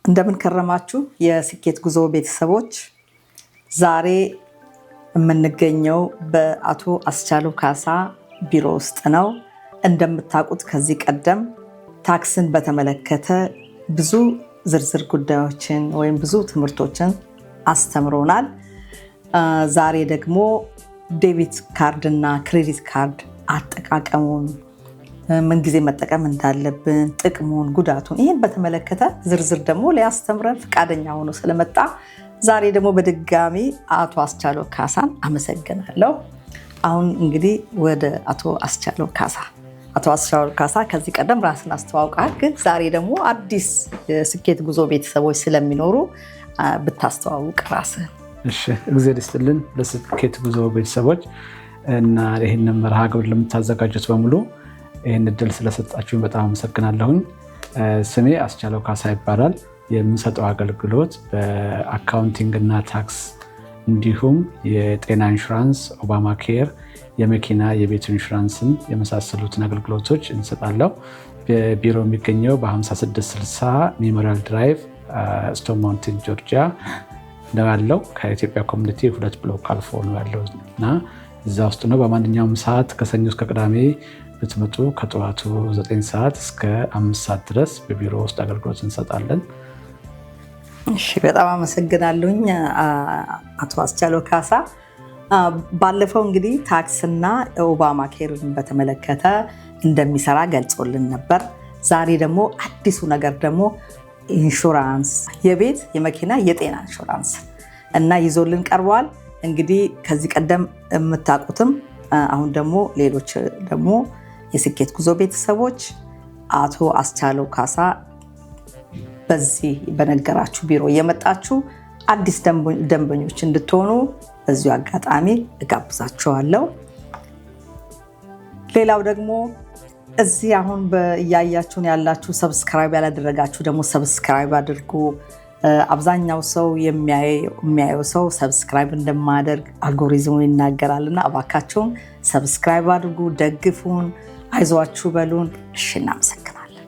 እንደምን ከረማችሁ የስኬት ጉዞ ቤተሰቦች። ዛሬ የምንገኘው በአቶ አስቻለው ካሳ ቢሮ ውስጥ ነው። እንደምታውቁት ከዚህ ቀደም ታክስን በተመለከተ ብዙ ዝርዝር ጉዳዮችን ወይም ብዙ ትምህርቶችን አስተምሮናል። ዛሬ ደግሞ ዴቢት ካርድ እና ክሬዲት ካርድ አጠቃቀሙን፣ ምን ጊዜ መጠቀም እንዳለብን፣ ጥቅሙን፣ ጉዳቱን ይህን በተመለከተ ዝርዝር ደግሞ ሊያስተምረን ፈቃደኛ ሆኖ ስለመጣ ዛሬ ደግሞ በድጋሚ አቶ አስቻለው ካሳን አመሰግናለሁ። አሁን እንግዲህ ወደ አቶ አስቻለው ካሳ ከዚህ ቀደም ራስን አስተዋውቃል፣ ግን ዛሬ ደግሞ አዲስ የስኬት ጉዞ ቤተሰቦች ስለሚኖሩ ብታስተዋውቅ ራስህን። እሺ፣ እግዚአብሔር ይስጥልን ለስኬት ጉዞ ቤተሰቦች እና ይህንን መርሃ ግብር ለምታዘጋጁት በሙሉ ይህን እድል ስለሰጣችሁኝ በጣም አመሰግናለሁኝ። ስሜ አስቻለው ካሳ ይባላል። የምሰጠው አገልግሎት በአካውንቲንግ እና ታክስ እንዲሁም የጤና ኢንሹራንስ፣ ኦባማ ኬር፣ የመኪና የቤት ኢንሹራንስን የመሳሰሉትን አገልግሎቶች እንሰጣለሁ። ቢሮ የሚገኘው በ5660 ሜሞሪያል ድራይቭ ስቶን ማውንቴን ጆርጂያ ነው ያለው። ከኢትዮጵያ ኮሚኒቲ 2 ብሎክ አልፎ ነው ያለው እና እዛ ውስጥ ነው። በማንኛውም ሰዓት ከሰኞ እስከ ቅዳሜ ብትመጡ ከጠዋቱ 9 ሰዓት እስከ 5 ሰዓት ድረስ በቢሮ ውስጥ አገልግሎት እንሰጣለን። እሺ፣ በጣም አመሰግናለሁኝ አቶ አስቻለው ካሳ። ባለፈው እንግዲህ ታክስና ኦባማ ኬርን በተመለከተ እንደሚሰራ ገልጾልን ነበር። ዛሬ ደግሞ አዲሱ ነገር ደግሞ ኢንሹራንስ፣ የቤት የመኪና የጤና ኢንሹራንስ እና ይዞልን ቀርበዋል። እንግዲህ ከዚህ ቀደም የምታውቁትም አሁን ደግሞ ሌሎች ደግሞ የስኬት ጉዞ ቤተሰቦች አቶ አስቻለው ካሳ በዚህ በነገራችሁ ቢሮ እየመጣችሁ አዲስ ደንበኞች እንድትሆኑ በዚሁ አጋጣሚ እጋብዛችኋለሁ። ሌላው ደግሞ እዚህ አሁን እያያችሁን ያላችሁ ሰብስክራይብ ያላደረጋችሁ ደግሞ ሰብስክራይብ አድርጉ። አብዛኛው ሰው የሚያየው ሰው ሰብስክራይብ እንደማያደርግ አልጎሪዝሙ ይናገራልና እባካችሁን ሰብስክራይብ አድርጉ፣ ደግፉን፣ አይዟችሁ በሉን። እሺ፣ እናመሰግናለን።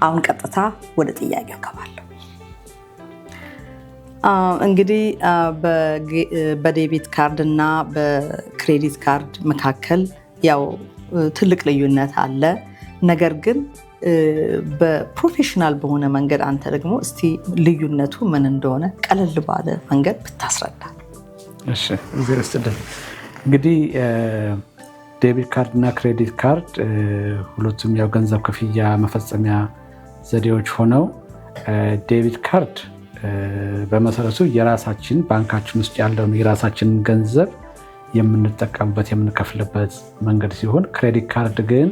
አሁን ቀጥታ ወደ ጥያቄው ገባለሁ። እንግዲህ በዴቢት ካርድ እና በክሬዲት ካርድ መካከል ያው ትልቅ ልዩነት አለ። ነገር ግን በፕሮፌሽናል በሆነ መንገድ አንተ ደግሞ እስቲ ልዩነቱ ምን እንደሆነ ቀለል ባለ መንገድ ብታስረዳ። እሺ፣ እግዚአብሔር ይስጥልን። እንግዲህ ዴቢት ካርድ እና ክሬዲት ካርድ ሁለቱም ያው ገንዘብ ክፍያ መፈጸሚያ ዘዴዎች ሆነው ዴቢት ካርድ በመሰረቱ የራሳችን ባንካችን ውስጥ ያለውን የራሳችንን ገንዘብ የምንጠቀምበት የምንከፍልበት መንገድ ሲሆን፣ ክሬዲት ካርድ ግን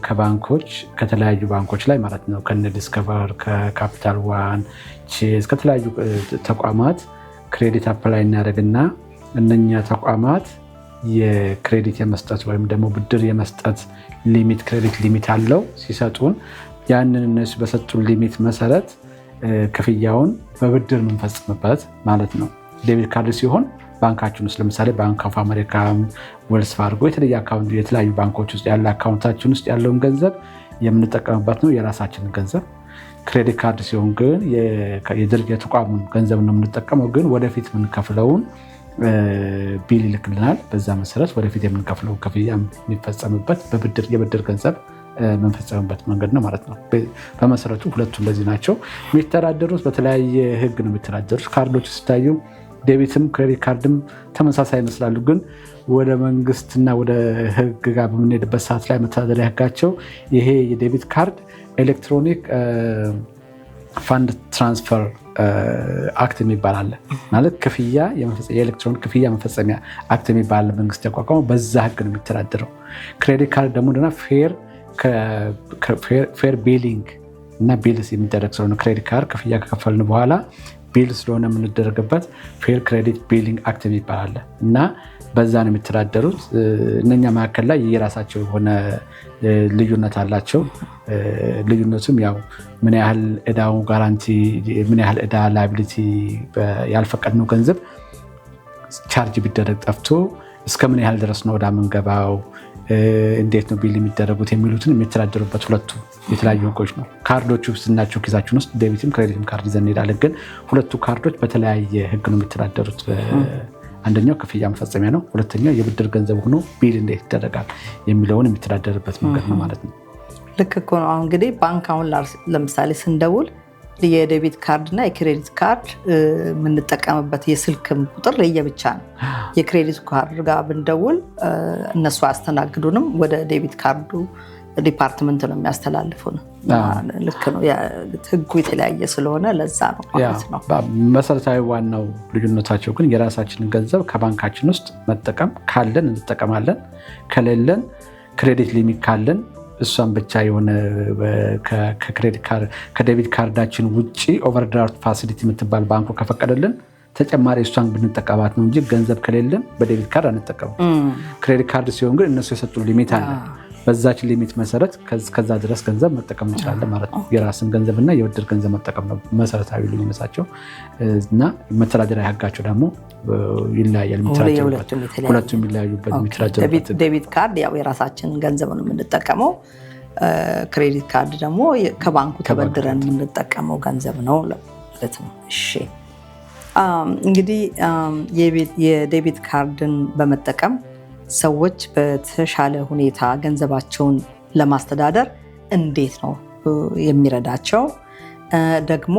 ከባንኮች ከተለያዩ ባንኮች ላይ ማለት ነው ከነ ዲስከቨር፣ ከካፒታል ዋን፣ ቼዝ ከተለያዩ ተቋማት ክሬዲት አፕላይ እናደርግና እነኛ ተቋማት የክሬዲት የመስጠት ወይም ደግሞ ብድር የመስጠት ሊሚት ክሬዲት ሊሚት አለው ሲሰጡን፣ ያንን እነሱ በሰጡን ሊሚት መሰረት ክፍያውን በብድር የምንፈጽምበት ማለት ነው። ዴቢት ካርድ ሲሆን ባንካችን ውስጥ ለምሳሌ ባንክ ኦፍ አሜሪካ፣ ዌልስ ፋርጎ የተለያዩ ባንኮች ውስጥ ያለ አካውንታችን ውስጥ ያለውን ገንዘብ የምንጠቀምበት ነው፣ የራሳችንን ገንዘብ። ክሬዲት ካርድ ሲሆን ግን የተቋሙን ገንዘብ ነው የምንጠቀመው፣ ግን ወደፊት የምንከፍለውን ቢል ይልክልናል። በዛ መሰረት ወደፊት የምንከፍለው ክፍያ የሚፈጸምበት የብድር ገንዘብ የምንፈጸምበት መንገድ ነው ማለት ነው። በመሰረቱ ሁለቱ እንደዚህ ናቸው። የሚተዳደሩት በተለያየ ህግ ነው የሚተዳደሩት። ካርዶች ሲታዩ ዴቢትም ክሬዲት ካርድም ተመሳሳይ ይመስላሉ፣ ግን ወደ መንግስትና ወደ ህግ ጋር በምንሄድበት ሰዓት ላይ መተዳደሪያ ህጋቸው ይሄ የዴቢት ካርድ ኤሌክትሮኒክ ፋንድ ትራንስፈር አክት የሚባል አለ። ማለት የኤሌክትሮኒክ ክፍያ መፈጸሚያ አክት የሚባል መንግስት ያቋቋመው፣ በዛ ህግ ነው የሚተዳደረው። ክሬዲት ካርድ ደግሞ ፌር ቢሊንግ እና ቢልስ የሚደረግ ስለሆነ ክሬዲት ካርድ ክፍያ ከከፈልን በኋላ ቢል ስለሆነ የምንደረግበት ፌር ክሬዲት ቢሊንግ አክት የሚባል አለ እና በዛ ነው የሚተዳደሩት። እነኛ መካከል ላይ የራሳቸው የሆነ ልዩነት አላቸው። ልዩነቱም ያው ምን ያህል እዳው ጋራንቲ፣ ምን ያህል እዳ ላይቢሊቲ ያልፈቀድነው ገንዘብ ቻርጅ ቢደረግ ጠፍቶ እስከ ምን ያህል ድረስ ነው እዳ የምንገባው፣ እንዴት ነው ቢል የሚደረጉት የሚሉትን የሚተዳደሩበት ሁለቱ የተለያዩ ህጎች ነው። ካርዶቹ ስናቸው ኪሳችን ውስጥ ዴቢትም ክሬዲትም ካርድ ይዘን እንሄዳለን። ግን ሁለቱ ካርዶች በተለያየ ህግ ነው የሚተዳደሩት። አንደኛው ክፍያ መፈጸሚያ ነው፣ ሁለተኛው የብድር ገንዘብ ሆኖ ቢል እንዴት ይደረጋል የሚለውን የሚተዳደርበት መንገድ ነው ማለት ነው። ልክ እኮ ነው። አሁን እንግዲህ ባንክ አሁን ለምሳሌ ስንደውል የዴቢት ካርድ እና የክሬዲት ካርድ የምንጠቀምበት የስልክም ቁጥር ለየብቻ ነው። የክሬዲት ካርድ ጋር ብንደውል እነሱ አያስተናግዱንም፣ ወደ ዴቢት ካርዱ ዲፓርትመንት ነው የሚያስተላልፉን። ልክ ነው። ህጉ የተለያየ ስለሆነ ለዛ ነው ማለት ነው። መሰረታዊ ዋናው ልዩነታቸው ግን የራሳችንን ገንዘብ ከባንካችን ውስጥ መጠቀም ካለን እንጠቀማለን፣ ከሌለን ክሬዲት ሊሚት ካለን እሷን ብቻ የሆነ ከዴቢት ካርዳችን ውጭ ኦቨርድራፍት ፋሲሊቲ የምትባል ባንኩ ከፈቀደልን ተጨማሪ እሷን ብንጠቀማት ነው እንጂ ገንዘብ ከሌለን በዴቢት ካርድ አንጠቀሙ። ክሬዲት ካርድ ሲሆን ግን እነሱ የሰጡን ሊሚት አለ። በዛች ሊሚት መሰረት ከዛ ድረስ ገንዘብ መጠቀም እንችላለን ማለት ነው። የራስን ገንዘብና የብድር ገንዘብ መጠቀም ነው መሰረታዊ ልዩነታቸው እና መተዳደሪያ ህጋቸው ደግሞ ይለያያል። ሁለቱም የሚለያዩበት ዴቢት ካርድ ያው የራሳችንን ገንዘብ ነው የምንጠቀመው። ክሬዲት ካርድ ደግሞ ከባንኩ ተበድረን የምንጠቀመው ገንዘብ ነው ማለት ነው። እሺ እንግዲህ የዴቢት ካርድን በመጠቀም ሰዎች በተሻለ ሁኔታ ገንዘባቸውን ለማስተዳደር እንዴት ነው የሚረዳቸው? ደግሞ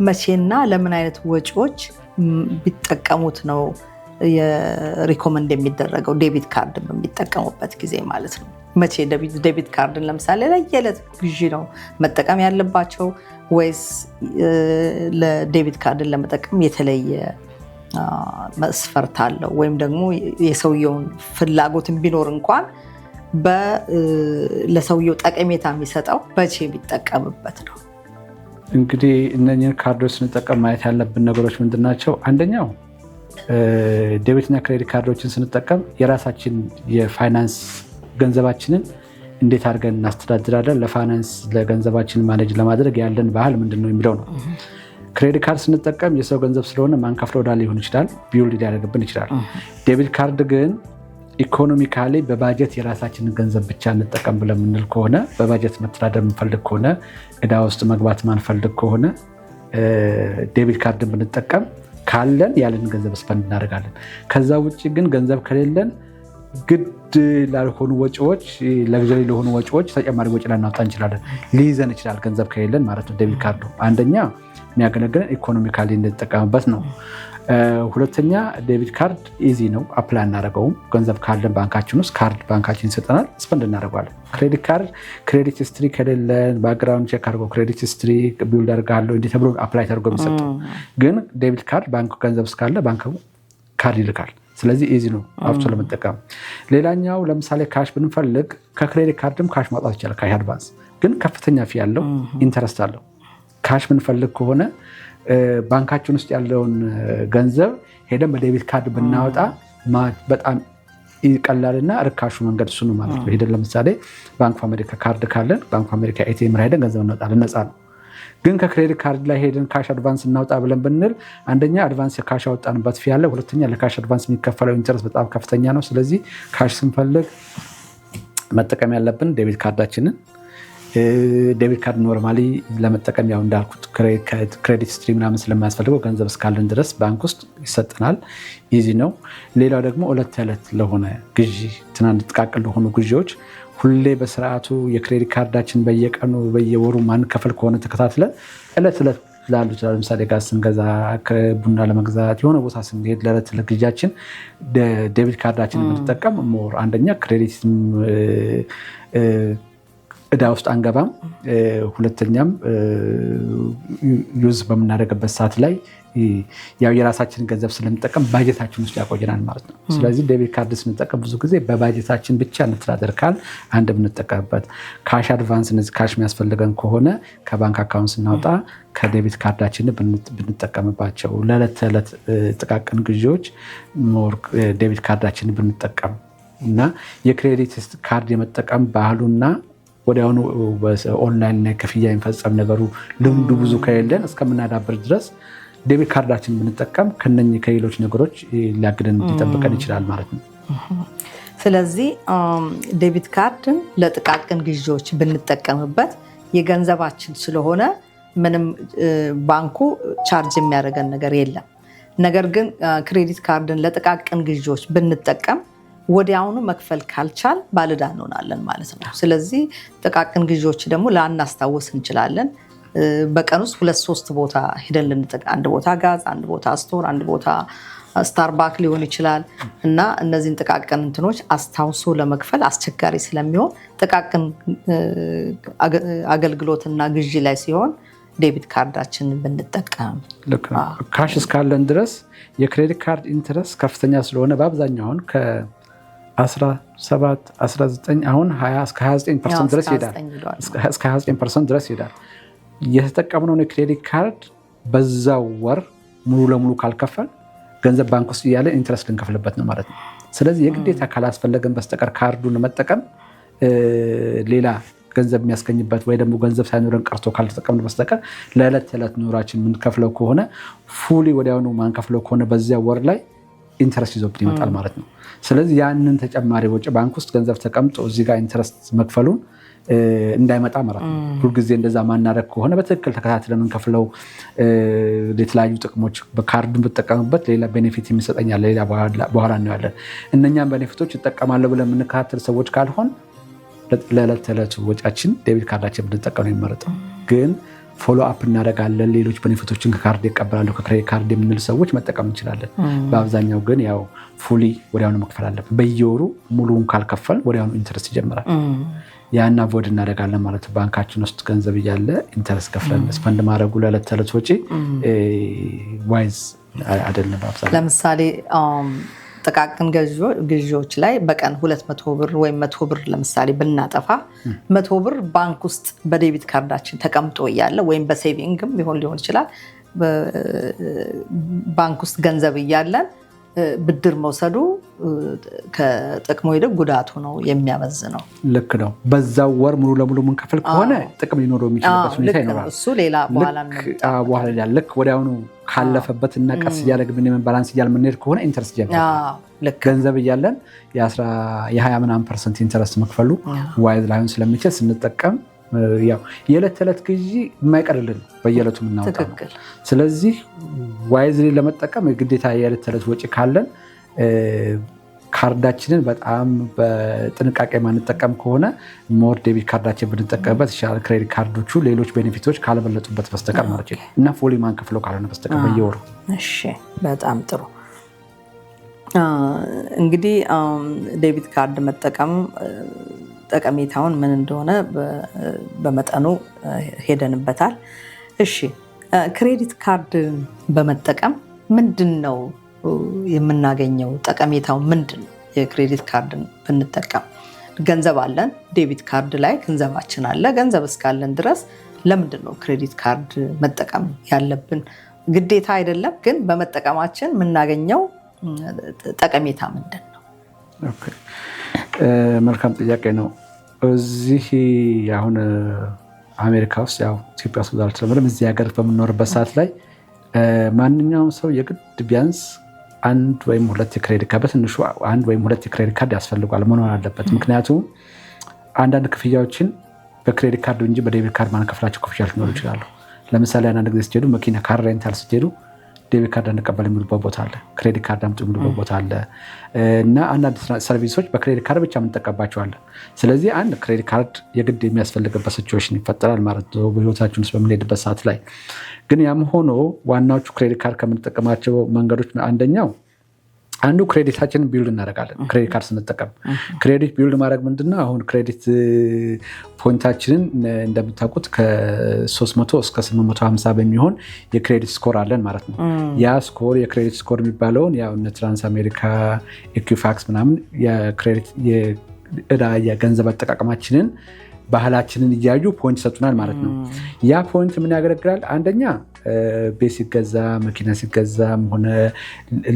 መቼና ለምን አይነት ወጪዎች ቢጠቀሙት ነው ሪኮመንድ የሚደረገው ዴቢት ካርድ በሚጠቀሙበት ጊዜ ማለት ነው? መቼ ዴቢት ካርድን ለምሳሌ ለየዕለት ግዢ ነው መጠቀም ያለባቸው ወይስ ለዴቢት ካርድን ለመጠቀም የተለየ መስፈርት አለው? ወይም ደግሞ የሰውየውን ፍላጎትን ቢኖር እንኳን ለሰውየው ጠቀሜታ የሚሰጠው መቼ ቢጠቀምበት ነው? እንግዲህ እነኚህን ካርዶች ስንጠቀም ማየት ያለብን ነገሮች ምንድናቸው? አንደኛው ዴቢትና ክሬዲት ካርዶችን ስንጠቀም የራሳችን የፋይናንስ ገንዘባችንን እንዴት አድርገን እናስተዳድራለን፣ ለፋይናንስ ለገንዘባችንን ማኔጅ ለማድረግ ያለን ባህል ምንድነው የሚለው ነው። ክሬዲት ካርድ ስንጠቀም የሰው ገንዘብ ስለሆነ ማንከፍለው ዕዳ ሊሆን ይችላል፣ ቢውል ሊያደርግብን ይችላል። ዴቢት ካርድ ግን ኢኮኖሚካሊ በባጀት የራሳችንን ገንዘብ ብቻ እንጠቀም ብለን የምንል ከሆነ፣ በባጀት መተዳደር የምንፈልግ ከሆነ፣ ዕዳ ውስጥ መግባት ማንፈልግ ከሆነ ዴቢት ካርድን ብንጠቀም ካለን ያለን ገንዘብ ስፐንድ እናደርጋለን። ከዛ ውጭ ግን ገንዘብ ከሌለን ግድ ላልሆኑ ወጪዎች፣ ለግዠሪ ለሆኑ ወጪዎች ተጨማሪ ወጪ ላናወጣ እንችላለን። ሊይዘን ይችላል ገንዘብ ከሌለን ማለት ነው። ዴቢት ካርዱ አንደኛ የሚያገለግለን ኢኮኖሚካሊ እንድንጠቀምበት ነው። ሁለተኛ ዴቢት ካርድ ኢዚ ነው፣ አፕላይ እናደርገውም። ገንዘብ ካለን ባንካችን ውስጥ ካርድ ባንካችን ይሰጠናል፣ ስፐንድ እናደርገዋለን። ክሬዲት ካርድ ክሬዲት ሂስትሪ ከሌለን ባክግራውንድ ቼክ አድርገው ክሬዲት ሂስትሪ ቢውልድ አድርጋለሁ እንዲህ ተብሎ አፕላይ ተደርጎ የሚሰጠው። ግን ዴቢት ካርድ ባንክ ገንዘብ እስካለ ባንክ ካርድ ይልካል። ስለዚህ ኢዚ ነው አብሶ ለመጠቀም። ሌላኛው ለምሳሌ ካሽ ብንፈልግ ከክሬዲት ካርድም ካሽ ማውጣት ይቻላል። ካሽ አድቫንስ ግን ከፍተኛ ፊ ያለው ኢንተረስት አለው። ካሽ ብንፈልግ ከሆነ ባንካችን ውስጥ ያለውን ገንዘብ ሄደን በዴቢት ካርድ ብናወጣ በጣም ቀላልና ርካሹ መንገድ እሱ ነው ማለት ነው። ሄደን ለምሳሌ ባንክ ኦፍ አሜሪካ ካርድ ካለን ባንክ ኦፍ አሜሪካ ኤቲኤም ሄደን ገንዘብ እናወጣለን፣ ነፃ ነው። ግን ከክሬዲት ካርድ ላይ ሄደን ካሽ አድቫንስ እናውጣ ብለን ብንል አንደኛ አድቫንስ የካሽ ያወጣንበት ፊ ያለ፣ ሁለተኛ ለካሽ አድቫንስ የሚከፈለው ኢንተረስት በጣም ከፍተኛ ነው። ስለዚህ ካሽ ስንፈልግ መጠቀም ያለብን ዴቢት ካርዳችንን። ዴቢት ካርድ ኖርማሊ ለመጠቀም ያው እንዳልኩት ክሬዲት ስትሪ ምናምን ስለማያስፈልገው ገንዘብ እስካለን ድረስ ባንክ ውስጥ ይሰጠናል፣ ኢዚ ነው። ሌላው ደግሞ ዕለት ተዕለት ለሆነ ግዢ፣ ትናንሽ ጥቃቅን ለሆኑ ግዢዎች ሁሌ በስርዓቱ የክሬዲት ካርዳችን በየቀኑ በየወሩ ማንከፍል ከሆነ ተከታትለን ዕለት ዕለት ላሉት ለምሳሌ ጋዝ ስንገዛ፣ ቡና ለመግዛት የሆነ ቦታ ስንሄድ ለዕለት ዕለት ግዢያችን ዴቢት ካርዳችን የምንጠቀም ሞር አንደኛ ክሬዲት ዕዳ ውስጥ አንገባም፣ ሁለተኛም ዩዝ በምናደርግበት ሰዓት ላይ ያው የራሳችንን ገንዘብ ስለምንጠቀም ባጀታችን ውስጥ ያቆየናል ማለት ነው። ስለዚህ ዴቢት ካርድ ስንጠቀም ብዙ ጊዜ በባጀታችን ብቻ እንተዳደር ካል አንድ ብንጠቀምበት፣ ካሽ አድቫንስ እነዚህ ካሽ የሚያስፈልገን ከሆነ ከባንክ አካውንት ስናወጣ ከዴቢት ካርዳችን ብንጠቀምባቸው፣ ለዕለት ተዕለት ጥቃቅን ግዢዎች ሞር ዴቢት ካርዳችን ብንጠቀም እና የክሬዲት ካርድ የመጠቀም ባህሉና ወዲያውኑ ኦንላይን ላይ ክፍያ የሚፈጸም ነገሩ ልምዱ ብዙ ከሌለን እስከምናዳብር ድረስ ዴቢት ካርዳችን ብንጠቀም ከነኚህ ከሌሎች ነገሮች ሊያግደን ሊጠብቀን ይችላል ማለት ነው። ስለዚህ ዴቢት ካርድን ለጥቃቅን ግዢዎች ብንጠቀምበት የገንዘባችን ስለሆነ ምንም ባንኩ ቻርጅ የሚያደርገን ነገር የለም። ነገር ግን ክሬዲት ካርድን ለጥቃቅን ግዢዎች ብንጠቀም ወዲያውኑ መክፈል ካልቻል ባለዕዳ እንሆናለን ማለት ነው። ስለዚህ ጥቃቅን ግዢዎች ደግሞ ላናስታውስ እንችላለን። በቀን ውስጥ 2-3 ቦታ ሄደን አንድ ቦታ ጋዝ፣ አንድ ቦታ ስቶር፣ አንድ ቦታ ስታርባክ ሊሆን ይችላል እና እነዚህን ጥቃቅን እንትኖች አስታውሶ ለመክፈል አስቸጋሪ ስለሚሆን ጥቃቅን አገልግሎትና ግዢ ላይ ሲሆን ዴቢት ካርዳችንን ብንጠቀም ልክ ነው። ካሽ እስካለን ድረስ የክሬዲት ካርድ ኢንትረስት ከፍተኛ ስለሆነ በአብዛኛውን ከ17 19 አሁን 20 እስከ 29% ድረስ ይሄዳል። እስከ 29% ድረስ ይሄዳል። የተጠቀምነውን የክሬዲት ካርድ በዛው ወር ሙሉ ለሙሉ ካልከፈል ገንዘብ ባንክ ውስጥ እያለ ኢንትረስት ልንከፍልበት ነው ማለት ነው። ስለዚህ የግዴታ ካላስፈለገን በስተቀር ካርዱን መጠቀም ሌላ ገንዘብ የሚያስገኝበት ወይ ደግሞ ገንዘብ ሳይኖረን ቀርቶ ካልተጠቀምን በስተቀር ለዕለት ተዕለት ኑሯችን የምንከፍለው ከሆነ ፉሊ ወዲያውኑ ማንከፍለው ከሆነ በዚያ ወር ላይ ኢንትረስት ይዞብን ይመጣል ማለት ነው። ስለዚህ ያንን ተጨማሪ ወጪ ባንክ ውስጥ ገንዘብ ተቀምጦ እዚህ ጋር ኢንትረስት መክፈሉን እንዳይመጣ ማለት ነው። ሁልጊዜ እንደዛ ማናደርግ ከሆነ በትክክል ተከታትለን የምንከፍለው የተለያዩ ጥቅሞች በካርዱን ብጠቀምበት ሌላ ቤኔፊት የሚሰጠኛል ሌላ በኋላ እናያለን። እነኛም ቤኔፊቶች ይጠቀማለሁ ብለን የምንከታተል ሰዎች ካልሆን ለዕለት ተዕለት ወጫችን ዴቢት ካርዳችን ብንጠቀም ነው የሚመረጠው። ግን ፎሎ አፕ እናደርጋለን። ሌሎች ቤኔፊቶችን ከካርድ ይቀበላሉ ከክሬዲት ካርድ የምንል ሰዎች መጠቀም እንችላለን። በአብዛኛው ግን ያው ፉሊ ወዲያውኑ መክፈል አለብን። በየወሩ ሙሉውን ካልከፈል ወዲያውኑ ኢንትረስት ይጀምራል። ያን አቮይድ እናደርጋለን ማለት ባንካችን ውስጥ ገንዘብ እያለ ኢንተረስት ከፍለን ስፐንድ ማድረጉ ለዕለት ተዕለት ወጪ ዋይዝ አይደለም። ለምሳሌ ጥቃቅን ግዢዎች ላይ በቀን 200 ብር ወይም 100 ብር ለምሳሌ ብናጠፋ 100 ብር ባንክ ውስጥ በዴቢት ካርዳችን ተቀምጦ እያለ ወይም በሴቪንግም ሊሆን ይችላል ባንክ ውስጥ ገንዘብ እያለን ብድር መውሰዱ ከጥቅሙ ይልቅ ጉዳቱ ነው የሚያመዝነው። ልክ ነው። በዛው ወር ሙሉ ለሙሉ የምንከፍል ከሆነ ጥቅም ሊኖረው የሚችልበት ሁኔታ ይኖራል። እሱ ሌላ በኋላ ልክ ወዲያውኑ ካለፈበትና ቀስ እያደረግን ባላንስ እያልን የምንሄድ ከሆነ ኢንተረስት ይጀምራል። ገንዘብ እያለን የ20% ኢንተረስት መክፈሉ ዋይዝ ላይሆን ስለሚችል ስንጠቀም የዕለት ተዕለት ግዢ የማይቀርልን በየዕለቱ የምናወጣው። ስለዚህ ዋይዝሊ ለመጠቀም የግዴታ የዕለት ተዕለት ወጪ ካለን ካርዳችንን በጣም በጥንቃቄ ማንጠቀም ከሆነ ሞር ዴቢት ካርዳችን ብንጠቀምበት ይሻላል። ክሬዲት ካርዶቹ ሌሎች ቤኔፊቶች ካልበለጡበት በስተቀር ማለት ነው እና ፉሊ ማንከፍለው ካልሆነ በስተቀር በየወሩ። እሺ፣ በጣም ጥሩ። እንግዲህ ዴቢት ካርድ መጠቀም ጠቀሜታውን ምን እንደሆነ በመጠኑ ሄደንበታል። እሺ፣ ክሬዲት ካርድ በመጠቀም ምንድን ነው የምናገኘው? ጠቀሜታው ምንድን ነው? የክሬዲት ካርድን ብንጠቀም ገንዘብ አለን፣ ዴቢት ካርድ ላይ ገንዘባችን አለ። ገንዘብ እስካለን ድረስ ለምንድን ነው ክሬዲት ካርድ መጠቀም ያለብን? ግዴታ አይደለም፣ ግን በመጠቀማችን የምናገኘው ጠቀሜታ ምንድን ነው? መልካም ጥያቄ ነው። እዚህ አሁን አሜሪካ ውስጥ ያው ኢትዮጵያ ውስጥ አልተለመደም። እዚህ ሀገር በምንኖርበት ሰዓት ላይ ማንኛውም ሰው የግድ ቢያንስ አንድ ወይም ሁለት የክሬዲት ካርድ በትንሹ አንድ ወይም ሁለት የክሬዲት ካርድ ያስፈልጓል መኖር አለበት። ምክንያቱም አንዳንድ ክፍያዎችን በክሬዲት ካርድ እንጂ በዴቢት ካርድ ማንከፍላቸው ክፍያዎች ሊኖሩ ይችላሉ። ለምሳሌ አንዳንድ ጊዜ ስትሄዱ መኪና ካር ሬንታል ስትሄዱ ዴቢት ካርድ እንቀበል የሚሉበት ቦታ አለ፣ ክሬዲት ካርድ አምጡ የሚሉበት ቦታ አለ እና አንዳንድ ሰርቪሶች በክሬዲት ካርድ ብቻ የምንጠቀባቸዋለን። ስለዚህ አንድ ክሬዲት ካርድ የግድ የሚያስፈልግበት ሲቹዌሽን ይፈጠራል ማለት ነው በህይወታችን ውስጥ በምንሄድበት ሰዓት ላይ። ግን ያም ሆኖ ዋናዎቹ ክሬዲት ካርድ ከምንጠቀማቸው መንገዶች አንዱ ክሬዲታችንን ቢልድ እናደርጋለን። ክሬዲት ካርድ ስንጠቀም ክሬዲት ቢልድ ማድረግ ምንድነው? አሁን ክሬዲት ፖይንታችንን እንደምታውቁት ከ300 እስከ 850 በሚሆን የክሬዲት ስኮር አለን ማለት ነው። ያ ስኮር የክሬዲት ስኮር የሚባለውን ያው እነ ትራንስ አሜሪካ፣ ኢኩፋክስ ምናምን የገንዘብ አጠቃቀማችንን ባህላችንን እያዩ ፖይንት ይሰጡናል ማለት ነው። ያ ፖይንት ምን ያገለግላል? አንደኛ ቤት ሲገዛ፣ መኪና ሲገዛም ሆነ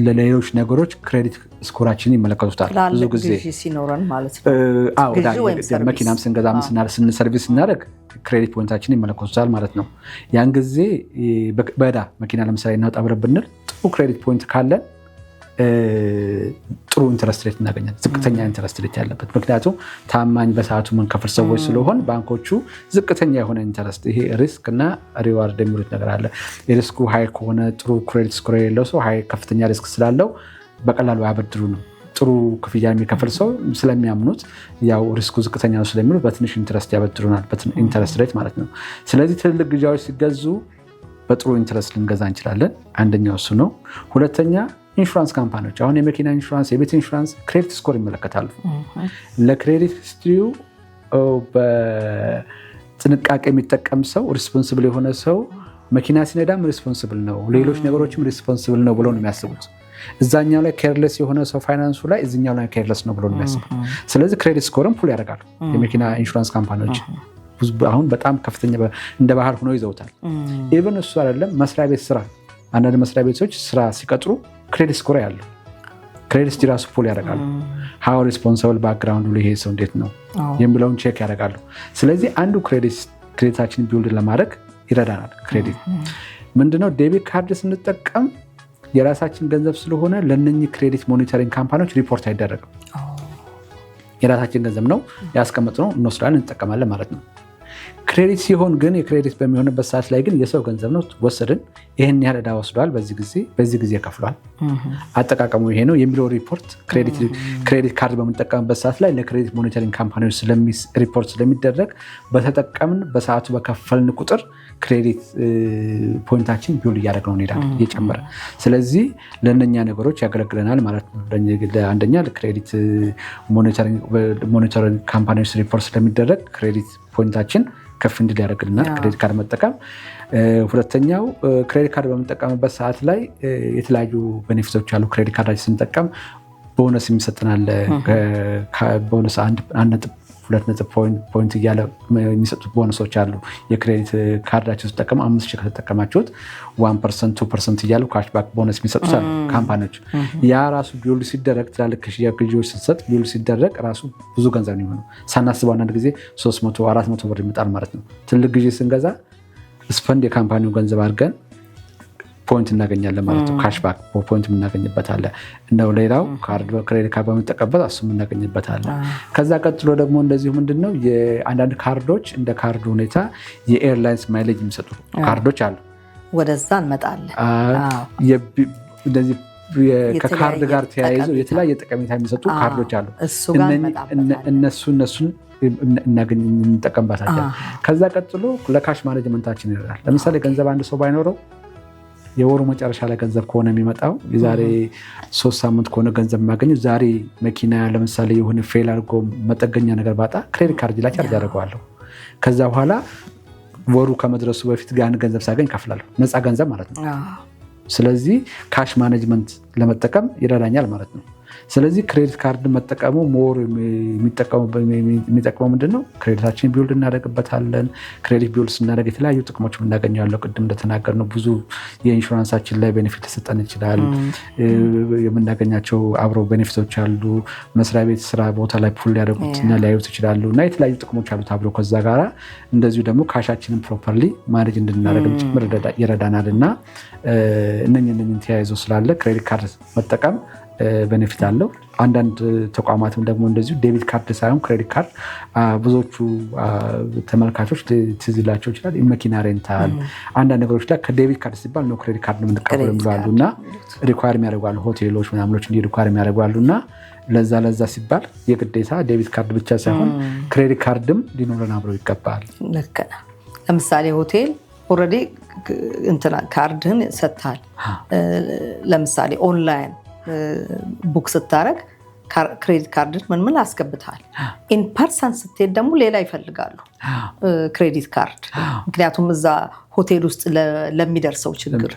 ለሌሎች ነገሮች ክሬዲት ስኮራችንን ይመለከቱታል። ብዙ ጊዜ ሲኖረን ማለት ነው መኪናም ስንገዛ ሰርቪስ ስናደርግ ክሬዲት ፖይንታችንን ይመለከቱታል ማለት ነው። ያን ጊዜ በዕዳ መኪና ለምሳሌ እናውጣ ብለን ብንል ጥሩ ክሬዲት ፖይንት ካለን ጥሩ ኢንተረስት ሬት እናገኛለን፣ ዝቅተኛ ኢንተረስት ሬት ያለበት። ምክንያቱም ታማኝ በሰዓቱ መንከፍል ሰዎች ስለሆን ባንኮቹ ዝቅተኛ የሆነ ኢንተረስት፣ ይሄ ሪስክ እና ሪዋርድ የሚሉት ነገር አለ። የሪስኩ ሃይ ከሆነ ጥሩ ክሬዲት ስኮር የሌለው ሰው ከፍተኛ ሪስክ ስላለው በቀላሉ አያበድሩ ነው። ጥሩ ክፍያ የሚከፍል ሰው ስለሚያምኑት ያው ሪስኩ ዝቅተኛ ነው ስለሚሉ በትንሽ ኢንተረስት ያበድሩናል፣ ኢንተረስት ሬት ማለት ነው። ስለዚህ ትልልቅ ግዢዎች ሲገዙ በጥሩ ኢንተረስት ልንገዛ እንችላለን። አንደኛው እሱ ነው። ሁለተኛ ኢንሹራንስ ካምፓኒዎች አሁን የመኪና ኢንሹራንስ፣ የቤት ኢንሹራንስ ክሬዲት ስኮር ይመለከታሉ። ለክሬዲት ሂስትሪው በጥንቃቄ የሚጠቀም ሰው፣ ሪስፖንስብል የሆነ ሰው መኪና ሲነዳም ሪስፖንስብል ነው፣ ሌሎች ነገሮችም ሪስፖንስብል ነው ብሎ ነው የሚያስቡት። እዛኛው ላይ ኬርለስ የሆነ ሰው ፋይናንሱ ላይ እዚኛው ላይ ኬርለስ ነው ብሎ ነው የሚያስቡት። ስለዚህ ክሬዲት ስኮርም ፑል ያደርጋሉ የመኪና ኢንሹራንስ ካምፓኒዎች። አሁን በጣም ከፍተኛ እንደ ባህል ሆኖ ይዘውታል። ኢቨን እሱ አይደለም መስሪያ ቤት ስራ፣ አንዳንድ መስሪያ ቤቶች ስራ ሲቀጥሩ ክሬዲት ስኮር ያለው ክሬዲት ራሱ ፑል ያደርጋሉ። ሃው ሪስፖንሲብል ባክግራውንዱ ይሄ ሰው እንዴት ነው የሚለውን ቼክ ያደርጋሉ። ስለዚህ አንዱ ክሬዲታችን ቢውልድ ለማድረግ ይረዳናል። ክሬዲት ምንድነው? ዴቢት ካርድ ስንጠቀም የራሳችን ገንዘብ ስለሆነ ለነኚህ ክሬዲት ሞኒተሪንግ ካምፓኒዎች ሪፖርት አይደረግም። የራሳችን ገንዘብ ነው ያስቀመጥነው፣ እንወስዳለን፣ እንጠቀማለን ማለት ነው። ክሬዲት ሲሆን ግን የክሬዲት በሚሆንበት ሰዓት ላይ ግን የሰው ገንዘብ ነው፣ ወሰድን፣ ይህን ያህል ዕዳ ወስዷል፣ በዚህ ጊዜ ከፍሏል፣ አጠቃቀሙ ይሄ ነው የሚለው ሪፖርት ክሬዲት ካርድ በምንጠቀምበት ሰዓት ላይ ለክሬዲት ሞኒተሪንግ ካምፓኒዎች ሪፖርት ስለሚደረግ በተጠቀምን በሰዓቱ በከፈልን ቁጥር ክሬዲት ፖይንታችን ቢውልድ እያደረግነው እንሄዳለን እየጨመረ። ስለዚህ ለእነኛ ነገሮች ያገለግለናል ማለት ነው። አንደኛ ለክሬዲት ሞኒተሪንግ ካምፓኒዎች ሪፖርት ስለሚደረግ ክሬዲት ፖይንታችን ከፍ እንዲል ያደርግልናል ክሬዲት ካርድ መጠቀም። ሁለተኛው ክሬዲት ካርድ በምንጠቀምበት ሰዓት ላይ የተለያዩ ቤኔፊቶች አሉ። ክሬዲት ካርዳችን ስንጠቀም ቦነስ የሚሰጥናል። ቦነስ 2 ፖይንት እያለ የሚሰጡት ቦነሶች አሉ። የክሬዲት ካርዳቸው ሲጠቀሙ 5,000 ከተጠቀማችሁት 1%፣ 2% እያሉ ካሽባክ ቦነስ የሚሰጡት አሉ ካምፓኒዎች። ያ ራሱ ቢውልድ ሲደረግ ትላልቅ ግዢዎች ስንሰጥ ቢውልድ ሲደረግ ራሱ ብዙ ገንዘብ ነው የሚሆነው። ሳናስበው አንዳንድ ጊዜ 300፣ 400 ብር ይመጣል ማለት ነው። ትልቅ ግዢ ስንገዛ ስፐንድ የካምፓኒው ገንዘብ አድርገን ፖይንት እናገኛለን ማለት ነው። ካሽባክ ፖይንት የምናገኝበት አለ። እንደው ሌላው ክሬዲት ካርድ በምንጠቀምበት እሱ የምናገኝበት አለ። ከዛ ቀጥሎ ደግሞ እንደዚሁ ምንድነው የአንዳንድ ካርዶች እንደ ካርዱ ሁኔታ የኤርላይንስ ማይሌጅ የሚሰጡ ካርዶች አሉ። ወደዛ እንመጣለን። እንደዚህ ከካርድ ጋር ተያይዘው የተለያየ ጠቀሜታ የሚሰጡ ካርዶች አሉ። እነሱን እንጠቀምባታለን። ከዛ ቀጥሎ ለካሽ ማኔጅመንታችን ይረዳል። ለምሳሌ ገንዘብ አንድ ሰው ባይኖረው የወሩ መጨረሻ ላይ ገንዘብ ከሆነ የሚመጣው የዛሬ 3 ሳምንት ከሆነ ገንዘብ የማገኘው ዛሬ መኪና ለምሳሌ የሆነ ፌል አድርጎ መጠገኛ ነገር ባጣ ክሬዲት ካርድ ላይ ቻርጅ አደርገዋለሁ። ከዛ በኋላ ወሩ ከመድረሱ በፊት ያን ገንዘብ ሳገኝ ከፍላለሁ። ነፃ ገንዘብ ማለት ነው። ስለዚህ ካሽ ማኔጅመንት ለመጠቀም ይረዳኛል ማለት ነው። ስለዚህ ክሬዲት ካርድ መጠቀሙ ሞር የሚጠቅመው ምንድነው? ክሬዲታችን ቢውልድ እናደርግበታለን። ክሬዲት ቢውልድ ስናደርግ የተለያዩ ጥቅሞች የምናገኘው ያለው ቅድም እንደተናገርነው ብዙ የኢንሹራንሳችን ላይ ቤኔፊት ሊሰጠን ይችላል። የምናገኛቸው አብረው ቤኔፊቶች አሉ። መስሪያ ቤት ስራ ቦታ ላይ ፑል ሊያደርጉትና ሊያዩት ይችላሉ እና የተለያዩ ጥቅሞች አሉት አብረው። ከዛ ጋራ እንደዚሁ ደግሞ ካሻችንን ፕሮፐርሊ ማኔጅ እንድናደርግም ጭምር ይረዳናል እና እነኝን ተያይዞ ስላለ ክሬዲት ካርድ መጠቀም ቤኔፊት አለው። አንዳንድ ተቋማትም ደግሞ እንደዚሁ ዴቢት ካርድ ሳይሆን ክሬዲት ካርድ ብዙዎቹ ተመልካቾች ትዝ ይላቸው ይችላል። መኪና ሬንታል አንዳንድ ነገሮች ላይ ከዴቢት ካርድ ሲባል ነው ክሬዲት ካርድ ነው የምንቀበለው ብለዋሉ እና ሪኳየር የሚያደርጓሉ ሆቴሎች ምናምኖች እንዲህ ሪኳየር የሚያደርጓሉ እና ለዛ ሲባል የግዴታ ዴቢት ካርድ ብቻ ሳይሆን ክሬዲት ካርድም ሊኖረን አብረው ይገባል። ልክ ነህ። ለምሳሌ ሆቴል ኦልሬዲ ካርድህን ሰጥተሃል። ለምሳሌ ኦንላይን ቡክ ስታረግ ክሬዲት ካርድ ምን አስገብተሃል። ኢን ፐርሰን ስትሄድ ደግሞ ሌላ ይፈልጋሉ ክሬዲት ካርድ። ምክንያቱም እዛ ሆቴል ውስጥ ለሚደርሰው ችግር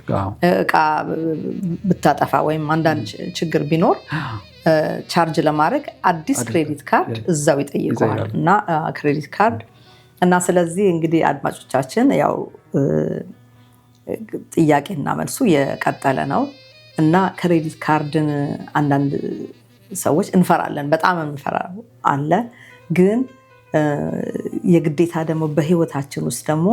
እቃ ብታጠፋ ወይም አንዳንድ ችግር ቢኖር ቻርጅ ለማድረግ አዲስ ክሬዲት ካርድ እዛው ይጠይቀዋል እና ክሬዲት ካርድ እና ስለዚህ እንግዲህ አድማጮቻችን ያው ጥያቄና መልሱ የቀጠለ ነው እና ክሬዲት ካርድን አንዳንድ ሰዎች እንፈራለን፣ በጣም እንፈራው አለ። ግን የግዴታ ደግሞ በህይወታችን ውስጥ ደግሞ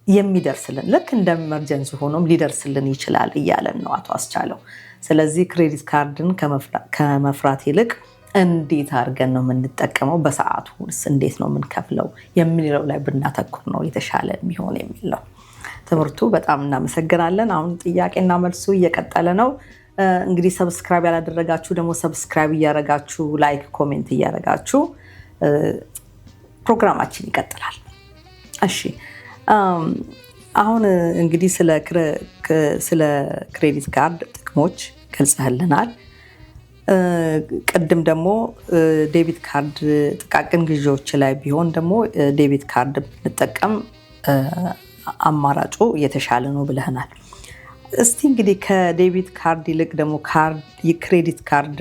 የሚደርስልን ልክ እንደ ኢመርጀንሲ ሆኖም ሊደርስልን ይችላል እያለን ነው አቶ አስቻለው። ስለዚህ ክሬዲት ካርድን ከመፍራት ይልቅ እንዴት አድርገን ነው የምንጠቀመው፣ በሰዓቱ እንዴት ነው የምንከፍለው የሚለው ላይ ብናተኩር ነው የተሻለ የሚሆን የሚል ነው ትምህርቱ። በጣም እናመሰግናለን። አሁን ጥያቄና መልሱ እየቀጠለ ነው። እንግዲህ ሰብስክራይብ ያላደረጋችሁ ደግሞ ሰብስክራይብ እያደረጋችሁ ላይክ ኮሜንት እያደረጋችሁ ፕሮግራማችን ይቀጥላል። እሺ አሁን እንግዲህ ስለ ክሬዲት ካርድ ጥቅሞች ገልጸህልናል። ቅድም ደግሞ ዴቢት ካርድ ጥቃቅን ግዢዎች ላይ ቢሆን ደግሞ ዴቢት ካርድ ብንጠቀም አማራጩ የተሻለ ነው ብለህናል። እስቲ እንግዲህ ከዴቢት ካርድ ይልቅ ደግሞ የክሬዲት ካርድ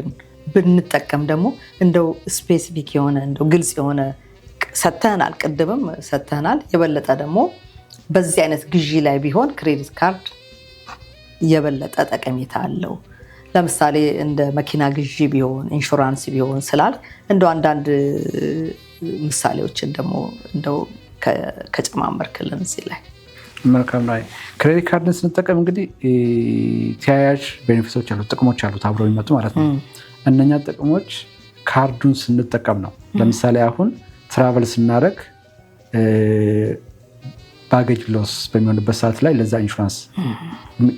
ብንጠቀም ደግሞ እንደው ስፔሲፊክ የሆነ እንደው ግልጽ የሆነ ሰተህናል፣ ቅድምም ሰተህናል። የበለጠ ደግሞ በዚህ አይነት ግዢ ላይ ቢሆን ክሬዲት ካርድ የበለጠ ጠቀሜታ አለው። ለምሳሌ እንደ መኪና ግዢ ቢሆን ኢንሹራንስ ቢሆን ስላል እንደው አንዳንድ ምሳሌዎችን ደግሞ እንደው ከጨማመርክልን እዚህ ላይ መልካም ነው። ክሬዲት ካርድን ስንጠቀም እንግዲህ ተያያዥ ቤኔፊቶች አሉት፣ ጥቅሞች አሉት አብረው የሚመጡ ማለት ነው። እነኛ ጥቅሞች ካርዱን ስንጠቀም ነው። ለምሳሌ አሁን ትራቨል ስናደርግ ባጌጅ ሎስ በሚሆንበት ሰዓት ላይ ለዛ ኢንሹራንስ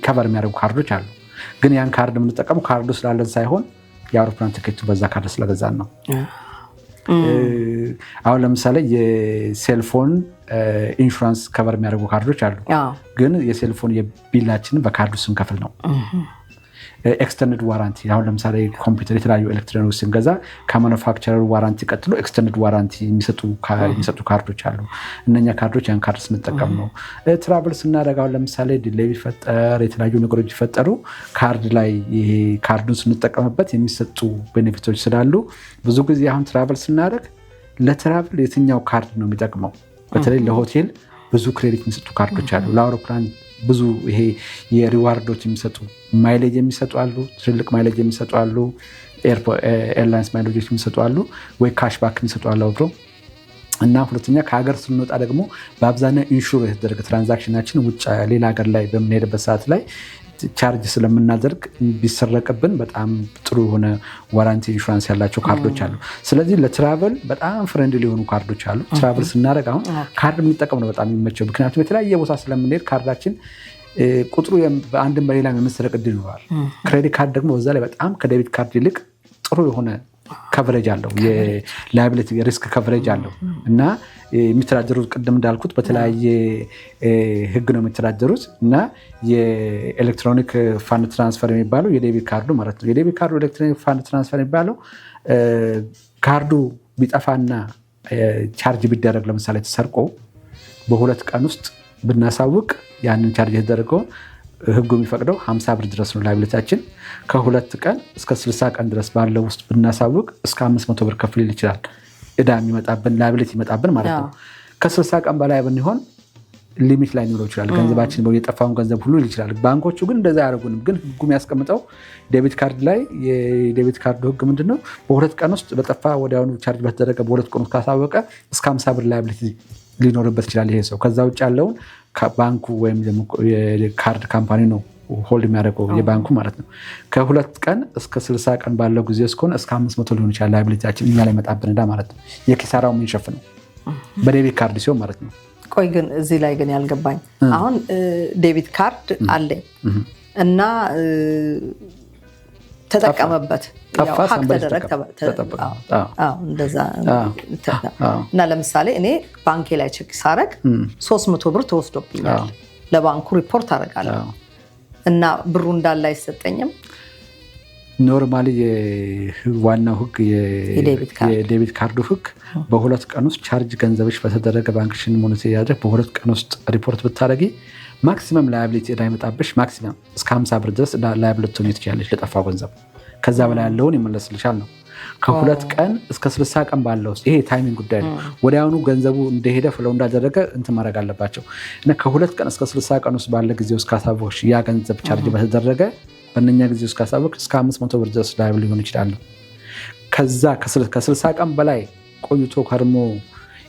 ከቨር የሚያደርጉ ካርዶች አሉ። ግን ያን ካርድ የምንጠቀመው ካርዱ ስላለን ሳይሆን የአውሮፕላን ትኬቱ በዛ ካርድ ስለገዛን ነው። አሁን ለምሳሌ የሴልፎን ኢንሹራንስ ከቨር የሚያደርጉ ካርዶች አሉ። ግን የሴልፎን የቢላችንን በካርዱ ስንከፍል ነው። ኤክስተርንድ ዋራንቲ አሁን ለምሳሌ ኮምፒውተር፣ የተለያዩ ኤሌክትሮኒክስ ስንገዛ ከማኑፋክቸረር ዋራንቲ ቀጥሎ ኤክስተርንድ ዋራንቲ የሚሰጡ ካርዶች አሉ። እነኛ ካርዶች ያን ካርድ ስንጠቀም ነው። ትራቭል ስናደርግ አሁን ለምሳሌ ዲሌይ ቢፈጠር፣ የተለያዩ ነገሮች ቢፈጠሩ ካርድ ላይ ይሄ ካርዱን ስንጠቀምበት የሚሰጡ ቤኔፊቶች ስላሉ ብዙ ጊዜ አሁን ትራቭል ስናደርግ ለትራቭል የትኛው ካርድ ነው የሚጠቅመው? በተለይ ለሆቴል ብዙ ክሬዲት የሚሰጡ ካርዶች አሉ። ለአውሮፕላን ብዙ ይሄ የሪዋርዶች የሚሰጡ ማይሌጅ የሚሰጡ አሉ። ትልልቅ ማይሌጅ የሚሰጡ አሉ። ኤርላይንስ ማይሌጆች የሚሰጡ አሉ፣ ወይ ካሽባክ የሚሰጡ አሉ አብሮ። እና ሁለተኛ ከሀገር ስንወጣ ደግሞ በአብዛኛው ኢንሹር የተደረገ ትራንዛክሽናችን ውጭ ሌላ ሀገር ላይ በምንሄድበት ሰዓት ላይ ቻርጅ ስለምናደርግ ቢሰረቅብን በጣም ጥሩ የሆነ ዋራንቲ ኢንሹራንስ ያላቸው ካርዶች አሉ። ስለዚህ ለትራቨል በጣም ፍሬንድሊ የሆኑ ካርዶች አሉ። ትራቨል ስናደርግ አሁን ካርድ የምንጠቀም ነው በጣም የሚመቸው። ምክንያቱም የተለያየ ቦታ ስለምንሄድ ካርዳችን ቁጥሩ በአንድም በሌላ የመሰረቅ እድል ይኖራል። ክሬዲት ካርድ ደግሞ በዛ ላይ በጣም ከዴቢት ካርድ ይልቅ ጥሩ የሆነ ከቨሬጅ አለው፣ የላያቢሊቲ ሪስክ ከቨሬጅ አለው እና የሚተዳደሩት ቅድም እንዳልኩት በተለያየ ህግ ነው የሚተዳደሩት እና የኤሌክትሮኒክ ፋንድ ትራንስፈር የሚባለው የዴቢት ካርዱ ማለት ነው። የዴቢት ካርዱ ኤሌክትሮኒክ ፋንድ ትራንስፈር የሚባለው ካርዱ ቢጠፋና ቻርጅ ቢደረግ ለምሳሌ ተሰርቆ በ2 ቀን ውስጥ ብናሳውቅ ያንን ቻርጅ የተደረገውን ህጉ የሚፈቅደው 50 ብር ድረስ ነው ላይብሊታችን። ከ2 ቀን እስከ 60 ቀን ድረስ ባለው ውስጥ ብናሳውቅ እስከ 500 ብር ከፍ ሊል ይችላል። እዳ የሚመጣብን ላይብሊቲ ይመጣብን ማለት ነው። ከ60 ቀን በላይ ብንሆን ሊሚት ላይ ሊኖረው ይችላል። ገንዘባችን የጠፋውን ገንዘብ ሁሉ ይችላል። ባንኮቹ ግን እንደዛ አያደርጉንም። ግን ህጉ የሚያስቀምጠው ዴቢት ካርድ ላይ የዴቢት ካርዱ ህግ ምንድነው? በ2 ቀን ውስጥ በጠፋ ወዲያውኑ ቻርጅ በተደረገ በ2 ቀን ውስጥ ካሳወቀ እስከ 50 ብር ላይብሊቲ ሊኖርበት ይችላል ይሄ ሰው። ከዛ ውጭ ያለውን ባንኩ ወይም ደግሞ የካርድ ካምፓኒ ነው ሆልድ የሚያደርገው የባንኩ ማለት ነው። ከ2 ቀን እስከ 60 ቀን ባለው ጊዜ እስከሆነ እስከ 500 ሊሆን ይችላል ላይብሊቲያችን እኛ ላይ መጣብን እዳ ማለት ነው። የኪሳራው የምንሸፍነው በዴቢት ካርድ ሲሆን ማለት ነው። ቆይ ግን እዚህ ላይ ግን ያልገባኝ አሁን ዴቢት ካርድ አለኝ እና ተጠቀመበት ሀክ ተደረግ እና ለምሳሌ እኔ ባንኬ ላይ ቼክ ሳረግ 300 ብር ተወስዶብኛል። ለባንኩ ሪፖርት አደርጋለሁ እና ብሩ እንዳለ አይሰጠኝም። ኖርማሊ ዋናው ህግ የዴቢት ካርዱ ህግ በ2 ቀን ውስጥ ቻርጅ ገንዘብሽ በተደረገ ባንክሽን ሞኔት ያደረግ በ2 ቀን ውስጥ ሪፖርት ብታደረጊ ማክሲመም ላያብሊቲ እዳ ይመጣብሽ ማክሲመም እስከ 50 ብር ድረስ ላያብሊቲ ሆነ ትችላለች ለጠፋው ገንዘብ። ከዛ በላይ ያለውን ይመለስልሻል ነው። ከ2 ቀን እስከ 60 ቀን ባለው ውስጥ ይሄ ታይሚንግ ጉዳይ ነው። ወዲያውኑ ገንዘቡ እንደሄደ ፍለው እንዳደረገ እንትን ማድረግ አለባቸው እና ከ2 ቀን እስከ 60 ቀን ውስጥ ባለ ጊዜ ውስጥ ካሳወቅሽ ያ ገንዘብ ቻርጅ በተደረገ በእነኛ ጊዜ ውስጥ ካሳወቅሽ እስከ 500 ብር ድረስ ላያብል ሊሆን ይችላል። ከዛ ከ60 ቀን በላይ ቆይቶ ከርሞ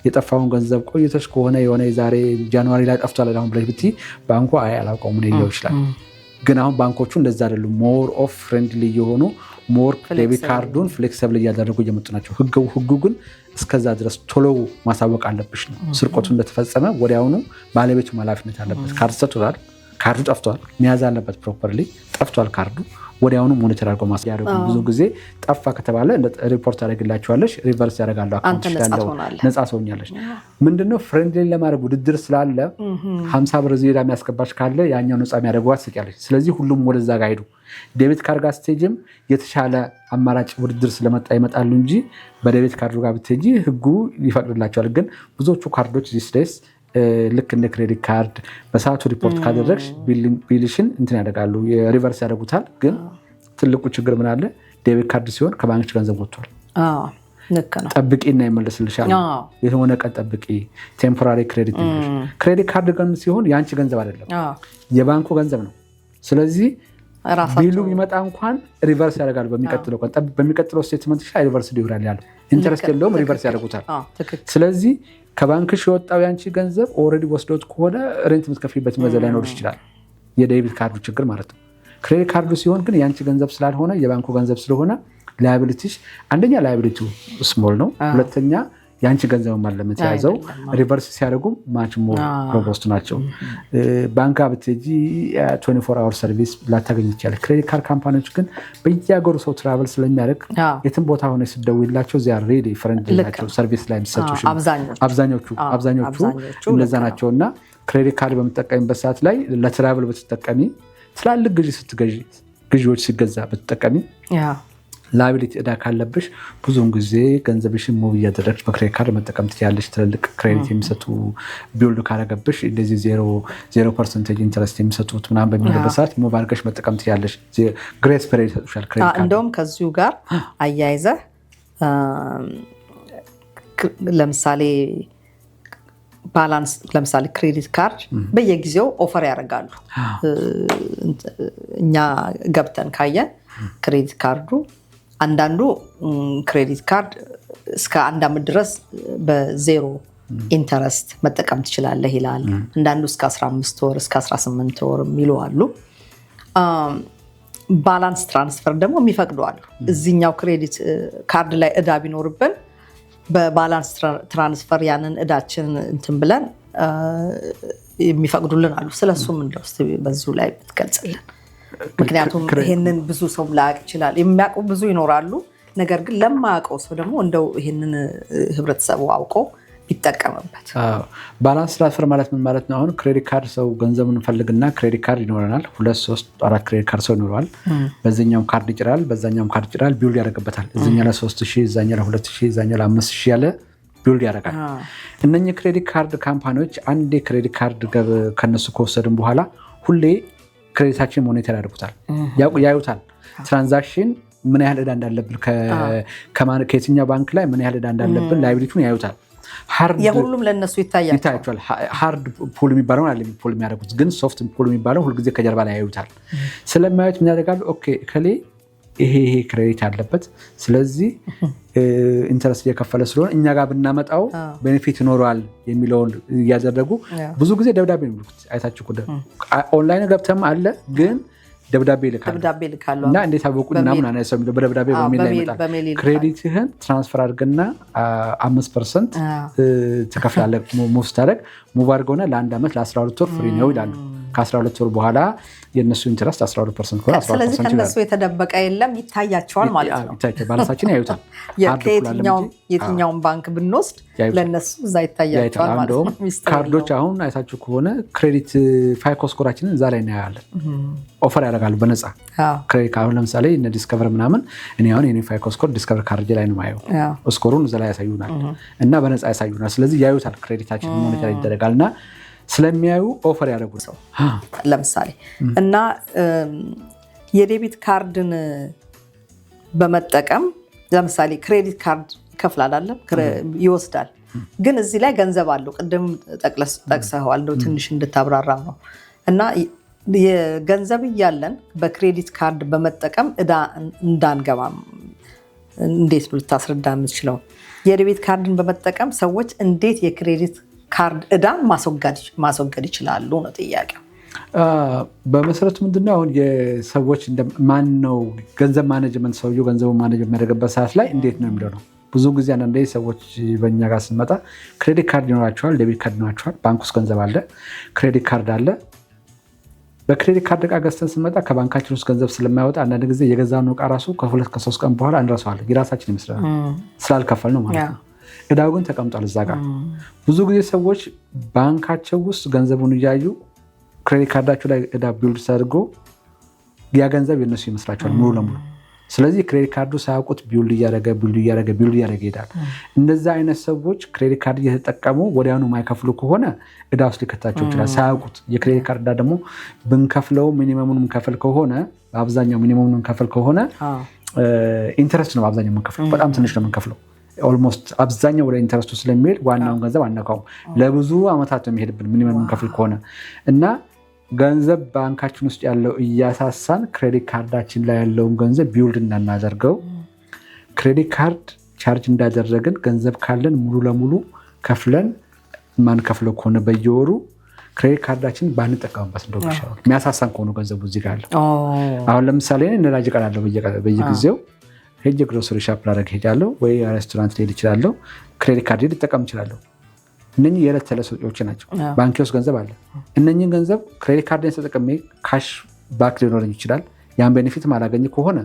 የጠፋውን ገንዘብ ቆይተሽ ከሆነ የሆነ የዛሬ ጃንዋሪ ላይ ጠፍቷል አሁን ብለሽ ብትይ ባንኩ አይ አላውቀውም ሊለው ይችላል። ግን አሁን ባንኮቹ እንደዛ አይደሉም። ሞር ኦፍ ፍሬንድሊ የሆኑ ሞር ዴቢት ካርዱን ፍሌክሲብል እያደረጉ እየመጡ ናቸው። ህጉ ግን እስከዛ ድረስ ቶሎ ማሳወቅ አለብሽ ነው። ስርቆቱ እንደተፈጸመ ወዲያውኑ ባለቤቱ ኃላፊነት አለበት። ካርድ ሰጥቷል፣ ካርዱ ጠፍቷል፣ መያዝ አለበት ፕሮፐርሊ። ጠፍቷል ካርዱ ወዲያውኑ ሞኒተር አድርጎ ማስያደርጉ። ብዙ ጊዜ ጠፋ ከተባለ ሪፖርት ያደርግላቸዋለሽ፣ ሪቨርስ ያደርጋሉ። አካውንት ያለው ነፃ ሰውኛለሽ። ምንድነው ፍሬንድሊ ለማድረግ ውድድር ስላለ 50 ብር ዜዳ የሚያስገባሽ ካለ ያኛው ነፃ የሚያደርገው ትሰቂያለሽ። ስለዚህ ሁሉም ወደዛ ጋር ሄዱ። ዴቢት ካርድ ጋር ስትሄጂም የተሻለ አማራጭ ውድድር ስለመጣ ይመጣሉ እንጂ በዴቢት ካርዱ ጋር ብትሄጂ ህጉ ይፈቅድላቸዋል። ግን ብዙዎቹ ካርዶች ዚስ ዴይስ ልክ እንደ ክሬዲት ካርድ በሰዓቱ ሪፖርት ካደረግሽ ቢልሽን እንትን ያደርጋሉ፣ ሪቨርስ ያደርጉታል። ግን ትልቁ ችግር ምን አለ? ዴቢት ካርድ ሲሆን ከባንክሽ ገንዘብ ወጥቷል። ጠብቂና ይመለስልሻል። የሆነ ቀን ጠብቂ፣ ቴምፖራሪ ክሬዲት። ክሬዲት ካርድ ግን ሲሆን የአንቺ ገንዘብ አይደለም፣ የባንኩ ገንዘብ ነው። ስለዚህ ቢሉ የሚመጣ እንኳን ሪቨርስ ያደርጋሉ። በሚቀጥለው ቀን በሚቀጥለው ስቴትመንት ሪቨርስ ሊሆናል ያለው ኢንተረስት የለውም፣ ሪቨርስ ያደርጉታል። ስለዚህ ከባንክሽ የወጣው ያንቺ ገንዘብ ኦልሬዲ ወስዶት ከሆነ ሬንት የምትከፍይበት መዘ ላይኖርሽ ይችላል። የዴቢት ካርዱ ችግር ማለት ነው። ክሬዲት ካርዱ ሲሆን ግን ያንቺ ገንዘብ ስላልሆነ የባንኩ ገንዘብ ስለሆነ ላያቢሊቲሽ አንደኛ ላያቢሊቲው ስሞል ነው፣ ሁለተኛ ያንቺ ገንዘብ ማለት የተያዘው ሪቨርስ ሲያደርጉ ማች ሞር ሮቦስት ናቸው። ባንክ ብትጂ 24 አወር ሰርቪስ ላታገኝ ይችላል። ክሬዲት ካርድ ካምፓኒዎች ግን በየሀገሩ ሰው ትራቨል ስለሚያደርግ የትም ቦታ ሆነ ሲደውላቸው ዚያ ሬዲ ፍሬንድ ናቸው። ሰርቪስ ላይ የሚሰጡሽ አብዛኞቹ እንደዛ ናቸው። እና ክሬዲት ካርድ በምትጠቀሚበት ሰዓት ላይ ለትራቨል ብትጠቀሚ፣ ትላልቅ ግዢዎች ሲገዛ ብትጠቀሚ ላቢሊቲ እዳ ካለብሽ ብዙውን ጊዜ ገንዘብሽን ሙቭ እያደረግሽ በክሬዲት ካርድ መጠቀም ትችያለሽ። ትልልቅ ክሬዲት የሚሰጡ ቢውልድ ካረገብሽ እንደዚህ 0% ኢንተረስት የሚሰጡት ምናምን በሚልበት ሰዓት ሙቭ አድርገሽ መጠቀም ትችያለሽ። ግሬስ ፔሪድ ይሰጡሻል ክሬዲት ካርድ። እንደውም ከዚሁ ጋር አያይዘህ ለምሳሌ ባላንስ ለምሳሌ ክሬዲት ካርድ በየጊዜው ኦፈር ያደርጋሉ። እኛ ገብተን ካየን ክሬዲት ካርዱ አንዳንዱ ክሬዲት ካርድ እስከ 1 ዓመት ድረስ በዜሮ ኢንተረስት መጠቀም ትችላለህ ይላል። አንዳንዱ እስከ 15 ወር እስከ 18 ወር የሚሉ አሉ። ባላንስ ትራንስፈር ደግሞ የሚፈቅዱ አሉ። እዚህኛው ክሬዲት ካርድ ላይ እዳ ቢኖርብን በባላንስ ትራንስፈር ያንን እዳችን እንትን ብለን የሚፈቅዱልን አሉ። ስለሱም እንደው እስቲ በዚሁ ላይ ብትገልጽልን። ምክንያቱም ይሄንን ብዙ ሰው ላያውቅ ይችላል። የሚያውቁ ብዙ ይኖራሉ። ነገር ግን ለማያውቀው ሰው ደግሞ እንደው ይሄንን ህብረተሰቡ አውቆ ቢጠቀምበት። ባላንስ ትራንስፈር ማለት ምን ማለት ነው? አሁን ክሬዲት ካርድ ሰው ገንዘቡን እንፈልግና ክሬዲት ካርድ ይኖረናል። 2 3 4 ክሬዲት ካርድ ሰው ይኖረዋል። በዚህኛውም ካርድ ይጭራል፣ በዛኛውም ካርድ ይጭራል፣ ቢውልድ ያደርግበታል። እዚህኛው ላይ 3000፣ እዛኛው ላይ 2000፣ እዛኛው ላይ 5000 ያለ ቢውልድ ያደርጋል። እነኚህ ክሬዲት ካርድ ካምፓኒዎች አንዴ ክሬዲት ካርድ ከነሱ ከወሰድን በኋላ ሁሌ ክሬዲታችን ሞኒተር ያደርጉታል፣ ያዩታል። ትራንዛክሽን ምን ያህል ዕዳ እንዳለብን ከየትኛው ባንክ ላይ ምን ያህል ዕዳ እንዳለብን ላይብሪቱን ያዩታል። የሁሉም ለነሱ ይታያቸዋል። ሃርድ ፑል የሚባለው አለ ፑል የሚያደርጉት፣ ግን ሶፍት ፑል የሚባለው ሁልጊዜ ከጀርባ ላይ ያዩታል። ስለማያዩት ምን ያደርጋሉ? ኦኬ ከሌ ይሄ ክሬዲት ያለበት ስለዚህ ኢንተረስት እየከፈለ ስለሆነ እኛ ጋር ብናመጣው ቤኔፊት ይኖረዋል የሚለውን እያደረጉ ብዙ ጊዜ ደብዳቤ የሚልኩት አይታችሁ ኦንላይን ገብተም አለ ግን ደብዳቤ ይልካሉ እና እንዴት አወቁ ምናምን አናሰው በደብዳቤ በሜል ላይ ይመጣል። ክሬዲትህን ትራንስፈር አድርገና 5% ትከፍላለህ። ሙቭ ስታደርግ ሙቭ አድርገውና ለ1 ዓመት ለ12 ወር ፍሪ ነው ይላሉ። ከ12 ወር በኋላ የነሱ ኢንተረስት 12% ሆነ። ስለዚህ ከነሱ የተደበቀ የለም፣ ይታያቸዋል ማለት ነው። ይታያቸዋል፣ ባላንሳችን ያዩታል። የትኛውን ባንክ ብንወስድ ለነሱ እዛ ይታያቸዋል ማለት ነው። ካርዶች አሁን አይታችሁ ከሆነ ክሬዲት ፋይኮ ስኮራችንን እዛ ላይ እናያለን። ኦፈር ያደርጋሉ በነፃ ክሬዲት ካርድ። ለምሳሌ እነ ዲስከቨር ምናምን እኔ አሁን የኔ ፋይኮ ስኮር ዲስከቨር ካርድ ላይ ነው ማየው። ስኮሩን እዛ ላይ ያሳዩናል እና በነፃ ያሳዩናል። ስለዚህ ያዩታል፣ ክሬዲታችን ሞኒተር ይደረጋልና ስለሚያዩ ኦፈር ያደርጉ ሰው ለምሳሌ እና የዴቢት ካርድን በመጠቀም ለምሳሌ ክሬዲት ካርድ ይከፍላል አይደል? ይወስዳል። ግን እዚህ ላይ ገንዘብ አለው። ቅድም ጠቅሰኸዋል፣ እንደው ትንሽ እንድታብራራ ነው። እና የገንዘብ እያለን በክሬዲት ካርድ በመጠቀም እዳ እንዳንገባ እንዴት ነው ልታስረዳ የምትችለው? የዴቢት ካርድን በመጠቀም ሰዎች እንዴት የክሬዲት ካርድ እዳን ማስወገድ ይችላሉ ነው ጥያቄው። በመሰረቱ ምንድነው አሁን የሰዎች ማን ነው ገንዘብ ማኔጅመንት ሰውየው ገንዘቡን ማኔጅ የሚያደርግበት ሰዓት ላይ እንዴት ነው የሚለው ነው። ብዙ ጊዜ አንዳንዴ ሰዎች በእኛ ጋር ስንመጣ ክሬዲት ካርድ ይኖራቸዋል፣ ዴቢት ካርድ ይኖራቸዋል፣ ባንክ ውስጥ ገንዘብ አለ፣ ክሬዲት ካርድ አለ። በክሬዲት ካርድ እቃ ገዝተን ስንመጣ ከባንካችን ውስጥ ገንዘብ ስለማይወጣ አንዳንድ ጊዜ የገዛነው እቃ ራሱ ከ2 ከ3 ቀን በኋላ እንረሳዋለን። የራሳችን ይመስላል ስላልከፈል ነው ማለት ነው። እዳው ግን ተቀምጧል እዛ ጋር። ብዙ ጊዜ ሰዎች ባንካቸው ውስጥ ገንዘቡን እያዩ ክሬዲት ካርዳቸው ላይ እዳ ቢልድ አድርጎ ያ ገንዘብ የነሱ ይመስላቸዋል ሙሉ ለሙሉ። ስለዚህ ክሬዲት ካርዱ ሳያውቁት ቢልድ እያደረገ ይሄዳል። እነዛ አይነት ሰዎች ክሬዲት ካርድ እየተጠቀሙ ወዲያውኑ የማይከፍሉ ከሆነ እዳ ውስጥ ሊከታቸው ይችላል ሳያውቁት። የክሬዲት ካርድ እዳ ደግሞ ብንከፍለው ሚኒመሙን የምንከፍል ከሆነ በአብዛኛው ሚኒመሙን የምንከፍል ከሆነ ኢንተረስት ነው በአብዛኛው የምንከፍለው፣ በጣም ትንሽ ነው የምንከፍለው። ኦልሞስት አብዛኛው ወደ ኢንተረስቱ ስለሚሄድ ዋናውን ገንዘብ አነካውም። ለብዙ ዓመታት ነው የሚሄድብን ሚኒመም የምንከፍል ከሆነ እና ገንዘብ ባንካችን ውስጥ ያለው እያሳሳን ክሬዲት ካርዳችን ላይ ያለውን ገንዘብ ቢውልድ እናናደርገው። ክሬዲት ካርድ ቻርጅ እንዳደረግን ገንዘብ ካለን ሙሉ ለሙሉ ከፍለን ማንከፍለው ከሆነ በየወሩ ክሬዲት ካርዳችን ባንጠቀምበት እንደው ይሻላል። የሚያሳሳን ከሆነ ገንዘቡ እዚህ ጋር አለ። አሁን ለምሳሌ ነዳጅ እቀዳለሁ በየጊዜው ሄጄ ግሮሰሪ ሻፕ ላደርግ ሄጃለሁ ወይ ሬስቶራንት ሄድ እችላለሁ። ክሬዲት ካርድ ልጠቀም እችላለሁ። እነኚህ የዕለት ተዕለት ወጪዎች ናቸው። ባንክ ውስጥ ገንዘብ አለ። እነኚህን ገንዘብ ክሬዲት ካርድን ተጠቅሜ ካሽ ባክ ሊኖረኝ ይችላል። ያን ቤኔፊት ማላገኝ ከሆነ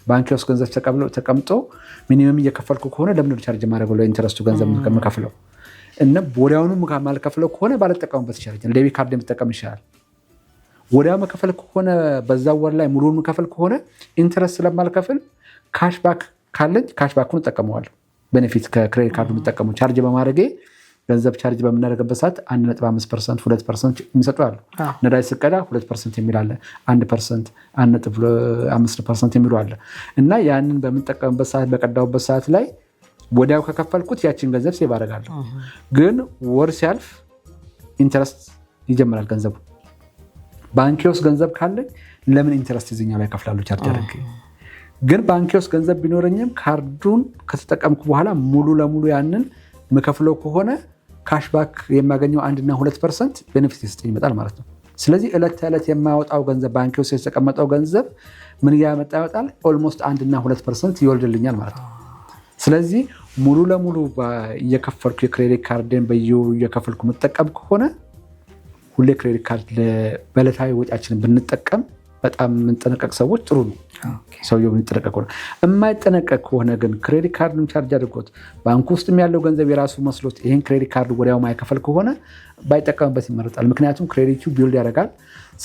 ባንክ ውስጥ ገንዘብ ተቀምጦ ሚኒመም እየከፈልኩ ከሆነ ለምን ቻርጅ ማድረገው ለኢንተረስቱ ገንዘብ የምከፍለው እና ወዲያውኑ ማልከፍለው ከሆነ ባልጠቀምበት ይችላል። ዴቢት ካርድ የምጠቀም ይችላል። ወዲያው መከፈል ከሆነ በዛው ወር ላይ ሙሉውን መከፈል ከሆነ ኢንተረስት ስለማልከፍል ካሽ ባክ ካለኝ ካሽ ባኩን እጠቀመዋለሁ። ቤኔፊት ከክሬዲት ካርዱ የምጠቀመው ቻርጅ በማድረጌ ገንዘብ ቻርጅ በምናደርግበት ሰዓት 1.5% 2% የሚሰጡ አሉ። ነዳጅ ስቀዳ 2% የሚል አለ፣ 1% 1.5% የሚሉ አለ እና ያንን በምንጠቀምበት ሰዓት በቀዳውበት ሰዓት ላይ ወዲያው ከከፈልኩት ያችን ገንዘብ ሴቭ አደርጋለሁ። ግን ወር ሲያልፍ ኢንተረስት ይጀምራል ገንዘቡ። ባንኬ ውስጥ ገንዘብ ካለኝ ለምን ኢንተረስት ይዘኛው ላይ ከፍላሉ ቻርጅ አደረግ። ግን ባንኬ ውስጥ ገንዘብ ቢኖረኝም ካርዱን ከተጠቀምኩ በኋላ ሙሉ ለሙሉ ያንን መከፍለው ከሆነ ካሽባክ የማገኘው 1 እና 2% ቤኔፊት ይሰጠኝ ይመጣል ማለት ነው። ስለዚህ ዕለት ተዕለት የማያወጣው ገንዘብ ባንክ ውስጥ የተቀመጠው ገንዘብ ምን እያመጣ ይወጣል? ኦልሞስት 1 እና 2% ይወልድልኛል ማለት ነው። ስለዚህ ሙሉ ለሙሉ እየከፈልኩ የክሬዲት ካርድን በየወሩ እየከፈልኩ መጠቀም ከሆነ ሁሌ ክሬዲት ካርድ በዕለታዊ ወጪያችንን ብንጠቀም በጣም የምንጠነቀቅ ሰዎች ጥሩ ነው። ሰውየው የምንጠነቀቅ ከሆነ የማይጠነቀቅ ከሆነ ግን ክሬዲት ካርዱን ቻርጅ አድርጎት ባንኩ ውስጥም ያለው ገንዘብ የራሱ መስሎት ይህን ክሬዲት ካርድ ወዲያው ማይከፈል ከሆነ ባይጠቀምበት ይመረጣል። ምክንያቱም ክሬዲቱ ቢልድ ያደርጋል።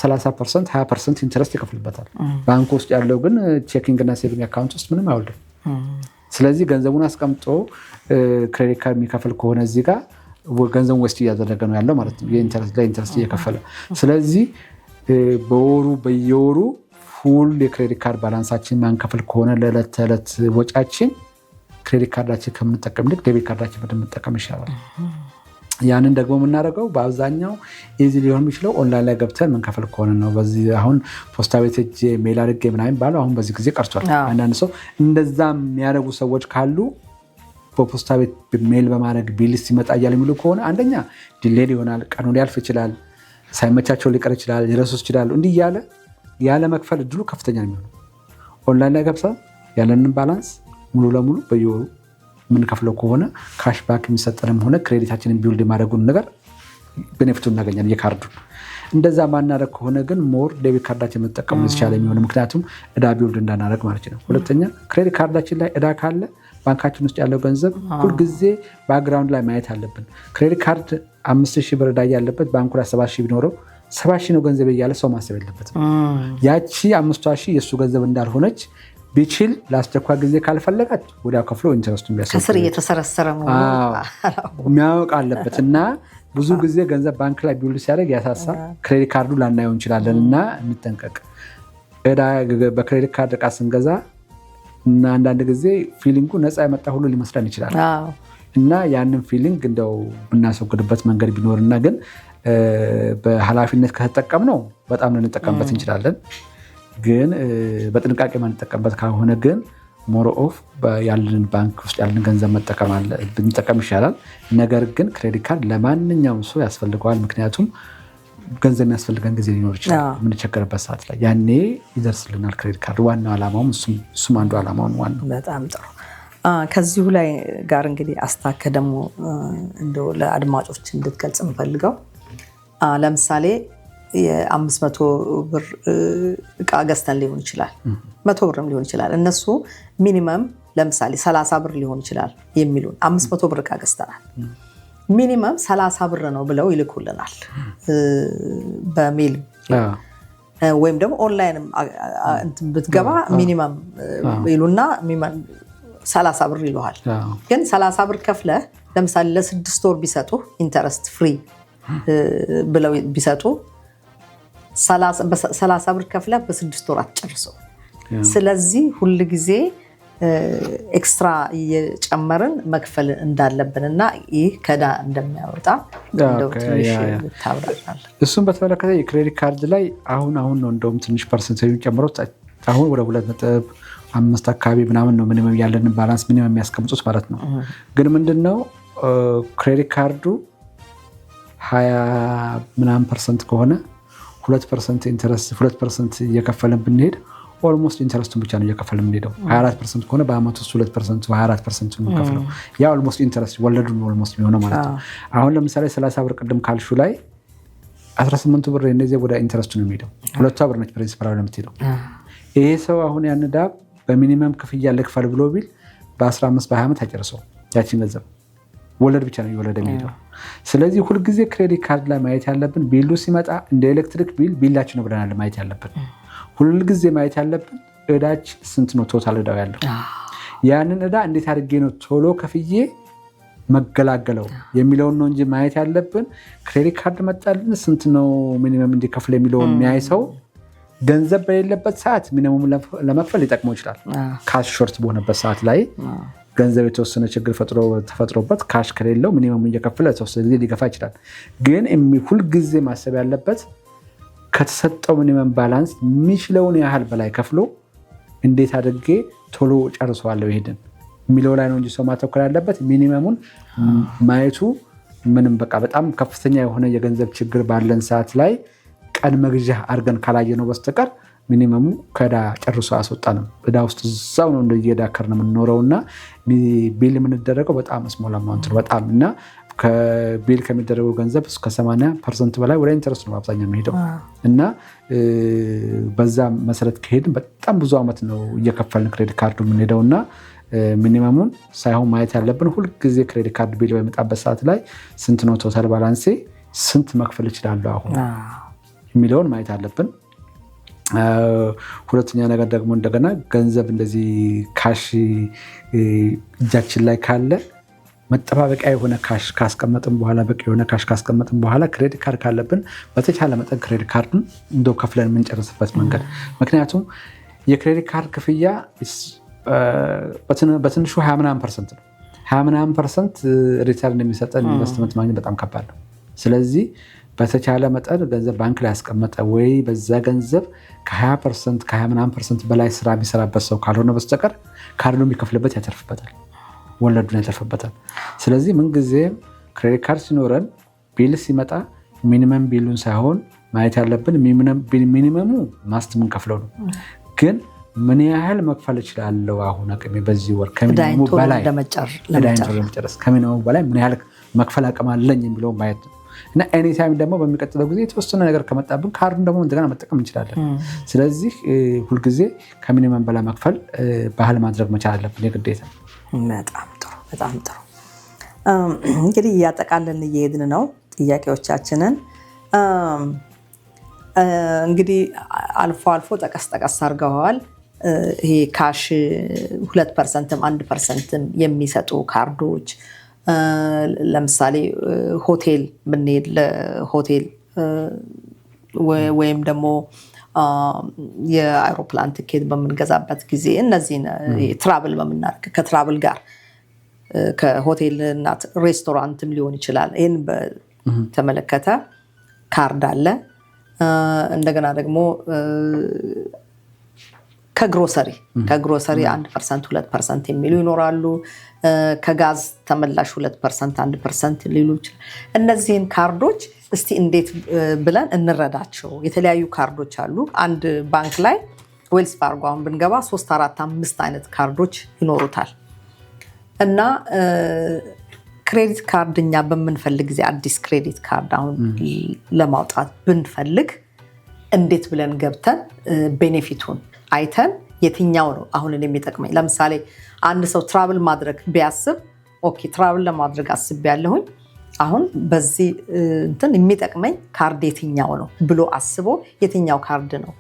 30% 20% ኢንተረስት ይከፍልበታል። ባንኩ ውስጥ ያለው ግን ቼኪንግ እና ሴቪንግ አካውንት ውስጥ ምንም አይወልድም። ስለዚህ ገንዘቡን አስቀምጦ ክሬዲት ካርድ የሚከፍል ከሆነ እዚህ ጋር ገንዘቡን ወስድ እያደረገ ነው ያለው ማለት ነው፣ ለኢንተረስት እየከፈለ። ስለዚህ በየወሩ ፉል የክሬዲት ካርድ ባላንሳችን ማንከፍል ከሆነ ለዕለት ተዕለት ወጫችን ክሬዲት ካርዳችን ከምንጠቀም ልክ ዴቢት ካርዳችን ብንጠቀም ይሻላል። ያንን ደግሞ የምናደርገው በአብዛኛው ኢዚ ሊሆን የሚችለው ኦንላይን ላይ ገብተን መንከፈል ከሆነ ነው። በዚህ አሁን ፖስታ ቤት ሄጄ ሜል አድርጌ ምናምን ባለው አሁን በዚህ ጊዜ ቀርቷል። አንዳንድ ሰው እንደዛ የሚያደርጉ ሰዎች ካሉ በፖስታ ቤት ሜል በማድረግ ቢል ሲመጣ እያለ የሚሉ ከሆነ አንደኛ ዲሌይ ይሆናል፣ ቀኑ ሊያልፍ ይችላል፣ ሳይመቻቸው ሊቀር ይችላል፣ ሊረሱት ይችላሉ። እንዲህ ያለ መክፈል እድሉ ከፍተኛ ነው የሚሆነው። ኦንላይን ላይ ገብተን ያለንን ባላንስ ሙሉ ለሙሉ በየወሩ የምንከፍለው ከሆነ ካሽባክ የሚሰጠንም ሆነ ክሬዲታችንን ቢውልድ የማድረጉን ነገር ቤኔፊቱን እናገኛለን የካርዱን። እንደዛ ማናደርግ ከሆነ ግን ሞር ዴቢት ካርዳችን መጠቀሙ የተሻለ የሚሆነው፣ ምክንያቱም እዳ ቢውልድ እንዳናደርግ ማለት ነው። ሁለተኛ ክሬዲት ካርዳችን ላይ እዳ ካለ ባንካችን ውስጥ ያለው ገንዘብ ሁልጊዜ ባክግራውንድ ላይ ማየት አለብን። ክሬዲት ካርድ 5,000 ብር እዳ ያለበት ባንኩ ላይ 7,000 ቢኖረው 7,000 ነው ገንዘብ እያለ ሰው ማሰብ የለበትም። ያቺ 5,000 የእሱ ገንዘብ እንዳልሆነች ቢችል ለአስቸኳይ ጊዜ ካልፈለጋት ወዲያው ከፍሎ ኢንተረስቱን ከስር እየተሰረሰረ የሚያወቅ አለበት እና ብዙ ጊዜ ገንዘብ ባንክ ላይ ቢውልድ ሲያደርግ ያሳሳል። ክሬዲት ካርዱ ላናየው እንችላለን እና እንጠንቀቅ። በክሬዲት ካርድ እቃ ስንገዛ እና አንዳንድ ጊዜ ፊሊንጉ ነፃ የመጣ ሁሉ ሊመስለን ይችላል እና ያንን ፊሊንግ እንደው ብናስወግድበት መንገድ ቢኖርና ግን በኃላፊነት ከተጠቀምነው በጣም ልንጠቀምበት እንችላለን። ግን በጥንቃቄ ማንጠቀምበት ከሆነ ግን ሞር ኦፍ ያለንን ባንክ ውስጥ ያለንን ገንዘብ ብንጠቀም ይሻላል። ነገር ግን ክሬዲት ካርድ ለማንኛውም ሰው ያስፈልገዋል። ምክንያቱም ገንዘብ የሚያስፈልገን ጊዜ ሊኖር ይችላል የምንቸገርበት ሰዓት ላይ ያኔ ይደርስልናል ክሬዲት ካርድ። ዋናው ዓላማውም እሱም አንዱ ዓላማው ነው ዋናው። በጣም ጥሩ። ከዚሁ ላይ ጋር እንግዲህ አስታከ ደግሞ እንደው ለአድማጮች እንድትገልጽ የምፈልገው ለምሳሌ የ500 ብር እቃ ገዝተን ሊሆን ይችላል 100 ብርም ሊሆን ይችላል። እነሱ ሚኒመም ለምሳሌ 30 ብር ሊሆን ይችላል የሚሉን 500 ብር እቃ ገዝተናል ሚኒመም 30 ብር ነው ብለው ይልኩልናል በሜል ወይም ደግሞ ኦንላይንም ብትገባ ሚኒመም ይሉና 30 ብር ይሉሃል። ግን 30 ብር ከፍለ ለምሳሌ ለ6 ወር ቢሰጡ ኢንተረስት ፍሪ ብለው ቢሰጡ 30 ብር ከፍለ በ6 ወር አትጨርሰው። ስለዚህ ሁሉ ጊዜ ኤክስትራ እየጨመርን መክፈል እንዳለብንና ይህ ከዳ እንደሚያወጣ እንደው ትንሽ ታብራራለህ? እሱን በተመለከተ የክሬዲት ካርድ ላይ አሁን ነው እንደውም ትንሽ ፐርሰንት የሚጨምሩት። አሁን ወደ 2.5 አካባቢ ምናምን ነው ምንም ያለንን ባላንስ ምንም የሚያስቀምጡት ማለት ነው። ግን ምንድነው ክሬዲት ካርዱ 20% ከሆነ 2% ኢንተረስት 2% እየከፈልን ብንሄድ ኦልሞስት ኢንተረስቱን ብቻ ነው እየከፈልን የምንሄደው። 24% ከሆነ በአመት ውስጥ 2% 24% ነው የምንከፍለው። ያ ኦልሞስት ኢንተረስት ወለዱን ኦልሞስት የሚሆነው ማለት ነው። አሁን ለምሳሌ 30 ብር ቅድም ካልሹ ላይ 18 ብር እንደዚህ ወደ ኢንተረስቱ ነው የሚሄደው። 2 ብር ነች ፕሪንሲፓል ነው የምትሄደው። ይሄ ሰው አሁን ያን ዕዳ በሚኒመም ክፍያ ልክፈል ብሎ ቢል በ15 በ20 ዓመት አይጨርሰው። ያቺን ገንዘብ ወለድ ብቻ ነው እየወለደ የሚሄደው። ስለዚህ ሁልጊዜ ክሬዲት ካርድ ላይ ማየት ያለብን ቢሉ ሲመጣ እንደ ኤሌክትሪክ ቢላችን ነው ብለናል ማየት ያለብን። ሁልጊዜ ማየት ያለብን ዕዳች ስንት ነው ቶታል ዕዳው ያለው። ያንን ዕዳ እንዴት አድርጌ ነው ቶሎ ከፍዬ መገላገለው የሚለውን ነው እንጂ ማየት ያለብን ክሬዲት ካርድ መጣልን ስንት ነው ሚኒመም እንዲከፍል የሚለውን የሚያይ ሰው ገንዘብ በሌለበት ሰዓት ሚኒመም ለመክፈል ሊጠቅመው ይችላል። ካሽ ሾርት በሆነበት ሰዓት ላይ ገንዘብ የተወሰነ ችግር ተፈጥሮበት ካሽ ከሌለው ሚኒመም እየከፈለ የተወሰነ ጊዜ ሊገፋ ይችላል። ግን ሁልጊዜ ማሰብ ያለበት ከተሰጠው ሚኒመም ባላንስ የሚችለውን ያህል በላይ ከፍሎ እንዴት አድርጌ ቶሎ ጨርሰዋለሁ ይሄድን የሚለው ላይ ነው እንጂ ሰው ማተኮር ያለበት ሚኒመሙን ማየቱ ምንም በቃ በጣም ከፍተኛ የሆነ የገንዘብ ችግር ባለን ሰዓት ላይ ቀን መግዣ አድርገን ካላየነው በስተቀር ሚኒመሙ ከዕዳ ጨርሶ አያስወጣንም። ዕዳ ውስጥ እዛው ነው እንደየዳከርን የምንኖረውና ቢል የምንደረገው በጣም ስሞል አማውንት ነው በጣም እና ከቢል ከሚደረገው ገንዘብ እስከ 80% በላይ ወደ ኢንተረስት ነው አብዛኛው የሚሄደው እና በዛ መሰረት ከሄድን በጣም ብዙ ዓመት ነው እየከፈልን ክሬዲት ካርዱ የምንሄደውና ሚኒመሙን ሳይሆን ማየት ያለብን ሁልጊዜ ክሬዲት ካርድ ቢል በመጣበት ሰዓት ላይ ስንት ነው ቶታል ባላንሴ ስንት መክፈል እችላለሁ አሁን የሚለውን ማየት አለብን። ሁለተኛ ነገር ደግሞ እንደገና ገንዘብ እንደዚህ ካሽ እጃችን ላይ ካለ መጠባበቂያ የሆነ ካሽ ካስቀመጥን በኋላ በቂ የሆነ ካሽ ካስቀመጥን በኋላ ክሬዲት ካርድ ካለብን በተቻለ መጠን ክሬዲት ካርዱን እንደው ከፍለን የምንጨርስበት መንገድ። ምክንያቱም የክሬዲት ካርድ ክፍያ በትንሹ 20% ነው። 20% ሪተርን የሚሰጠን ኢንቨስትመንት ማግኘት በጣም ከባድ ነው። ስለዚህ በተቻለ መጠን ገንዘብ ባንክ ላይ ያስቀመጠ ወይ በዛ ገንዘብ ከ20% ከ20% በላይ ስራ የሚሰራበት ሰው ካልሆነ በስተቀር ካርዱ የሚከፍልበት ያተርፍበታል፣ ወለዱን ያተርፍበታል። ስለዚህ ምንጊዜም ክሬዲት ካርድ ሲኖረን ቢል ሲመጣ ሚኒመም ቢሉን ሳይሆን ማየት ያለብን ሚኒመሙ ማስት የምንከፍለው ነው። ግን ምን ያህል መክፈል እችላለሁ አሁን አቅሜ በዚህ ወር ከሚኒመሙ በላይ ለመጨረስ ከሚኒመሙ በላይ ምን ያህል መክፈል አቅም አለኝ የሚለው ማየት ነው። እና ኤኒታይም ደግሞ በሚቀጥለው ጊዜ የተወሰነ ነገር ከመጣብን ካርዱን ደግሞ እንደገና መጠቀም እንችላለን። ስለዚህ ሁልጊዜ ከሚኒመም በላይ መክፈል ባህል ማድረግ መቻል አለብን የግዴታ። በጣም ጥሩ በጣም ጥሩ። እንግዲህ እያጠቃለን እየሄድን ነው ጥያቄዎቻችንን። እንግዲህ አልፎ አልፎ ጠቀስ አድርገዋል። ይሄ ካሽ 2%ም 1%ም የሚሰጡ ካርዶች ለምሳሌ ሆቴል ብንሄድ ለሆቴል ወይም ደግሞ የአይሮፕላን ትኬት በምንገዛበት ጊዜ እነዚህን ትራቭል በምናደርግ ከትራቭል ጋር ከሆቴልና ሬስቶራንትም ሊሆን ይችላል። ይህን በተመለከተ ካርድ አለ። እንደገና ደግሞ ከግሮሰሪ 1% 2% የሚሉ ይኖራሉ። ከጋዝ ተመላሽ 2% 1% ሊሉ ይችላል። እነዚህን ካርዶች እስቲ እንዴት ብለን እንረዳቸው። የተለያዩ ካርዶች አሉ። አንድ ባንክ ላይ ዌልስ ፋርጎ አሁን ብንገባ 3 4 5 አይነት ካርዶች ይኖሩታል እና ክሬዲት ካርድ እኛ በምንፈልግ ጊዜ አዲስ ክሬዲት ካርድ አሁን ለማውጣት ብንፈልግ እንዴት ብለን ገብተን ቤኔፊቱን አይተን የትኛው ነው አሁን የሚጠቅመኝ። ለምሳሌ አንድ ሰው ትራቭል ማድረግ ቢያስብ ኦኬ ትራቭል ለማድረግ አስቤያለሁኝ አሁን በዚህ እንትን የሚጠቅመኝ ካርድ የትኛው ነው ብሎ አስቦ የትኛው ካርድ ነው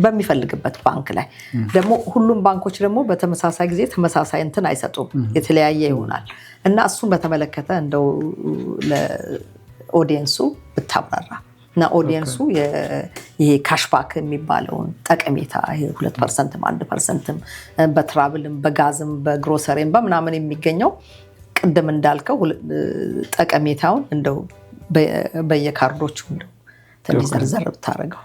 በሚፈልግበት ባንክ ላይ ደግሞ ሁሉም ባንኮች ደግሞ በተመሳሳይ ጊዜ ተመሳሳይ እንትን አይሰጡም፣ የተለያየ ይሆናል እና እሱን በተመለከተ እንደው ለኦዲየንሱ ብታብራራ እና ኦዲየንሱ ይሄ ካሽባክ የሚባለውን ጠቀሜታ ይሄ 2% 1% በትራቭልም በጋዝም በግሮሰሪም በምናምን የሚገኘው ቅድም እንዳልከው ጠቀሜታውን እንደው በየካርዶቹ እንደው ተንዘርዘር ብታረጋው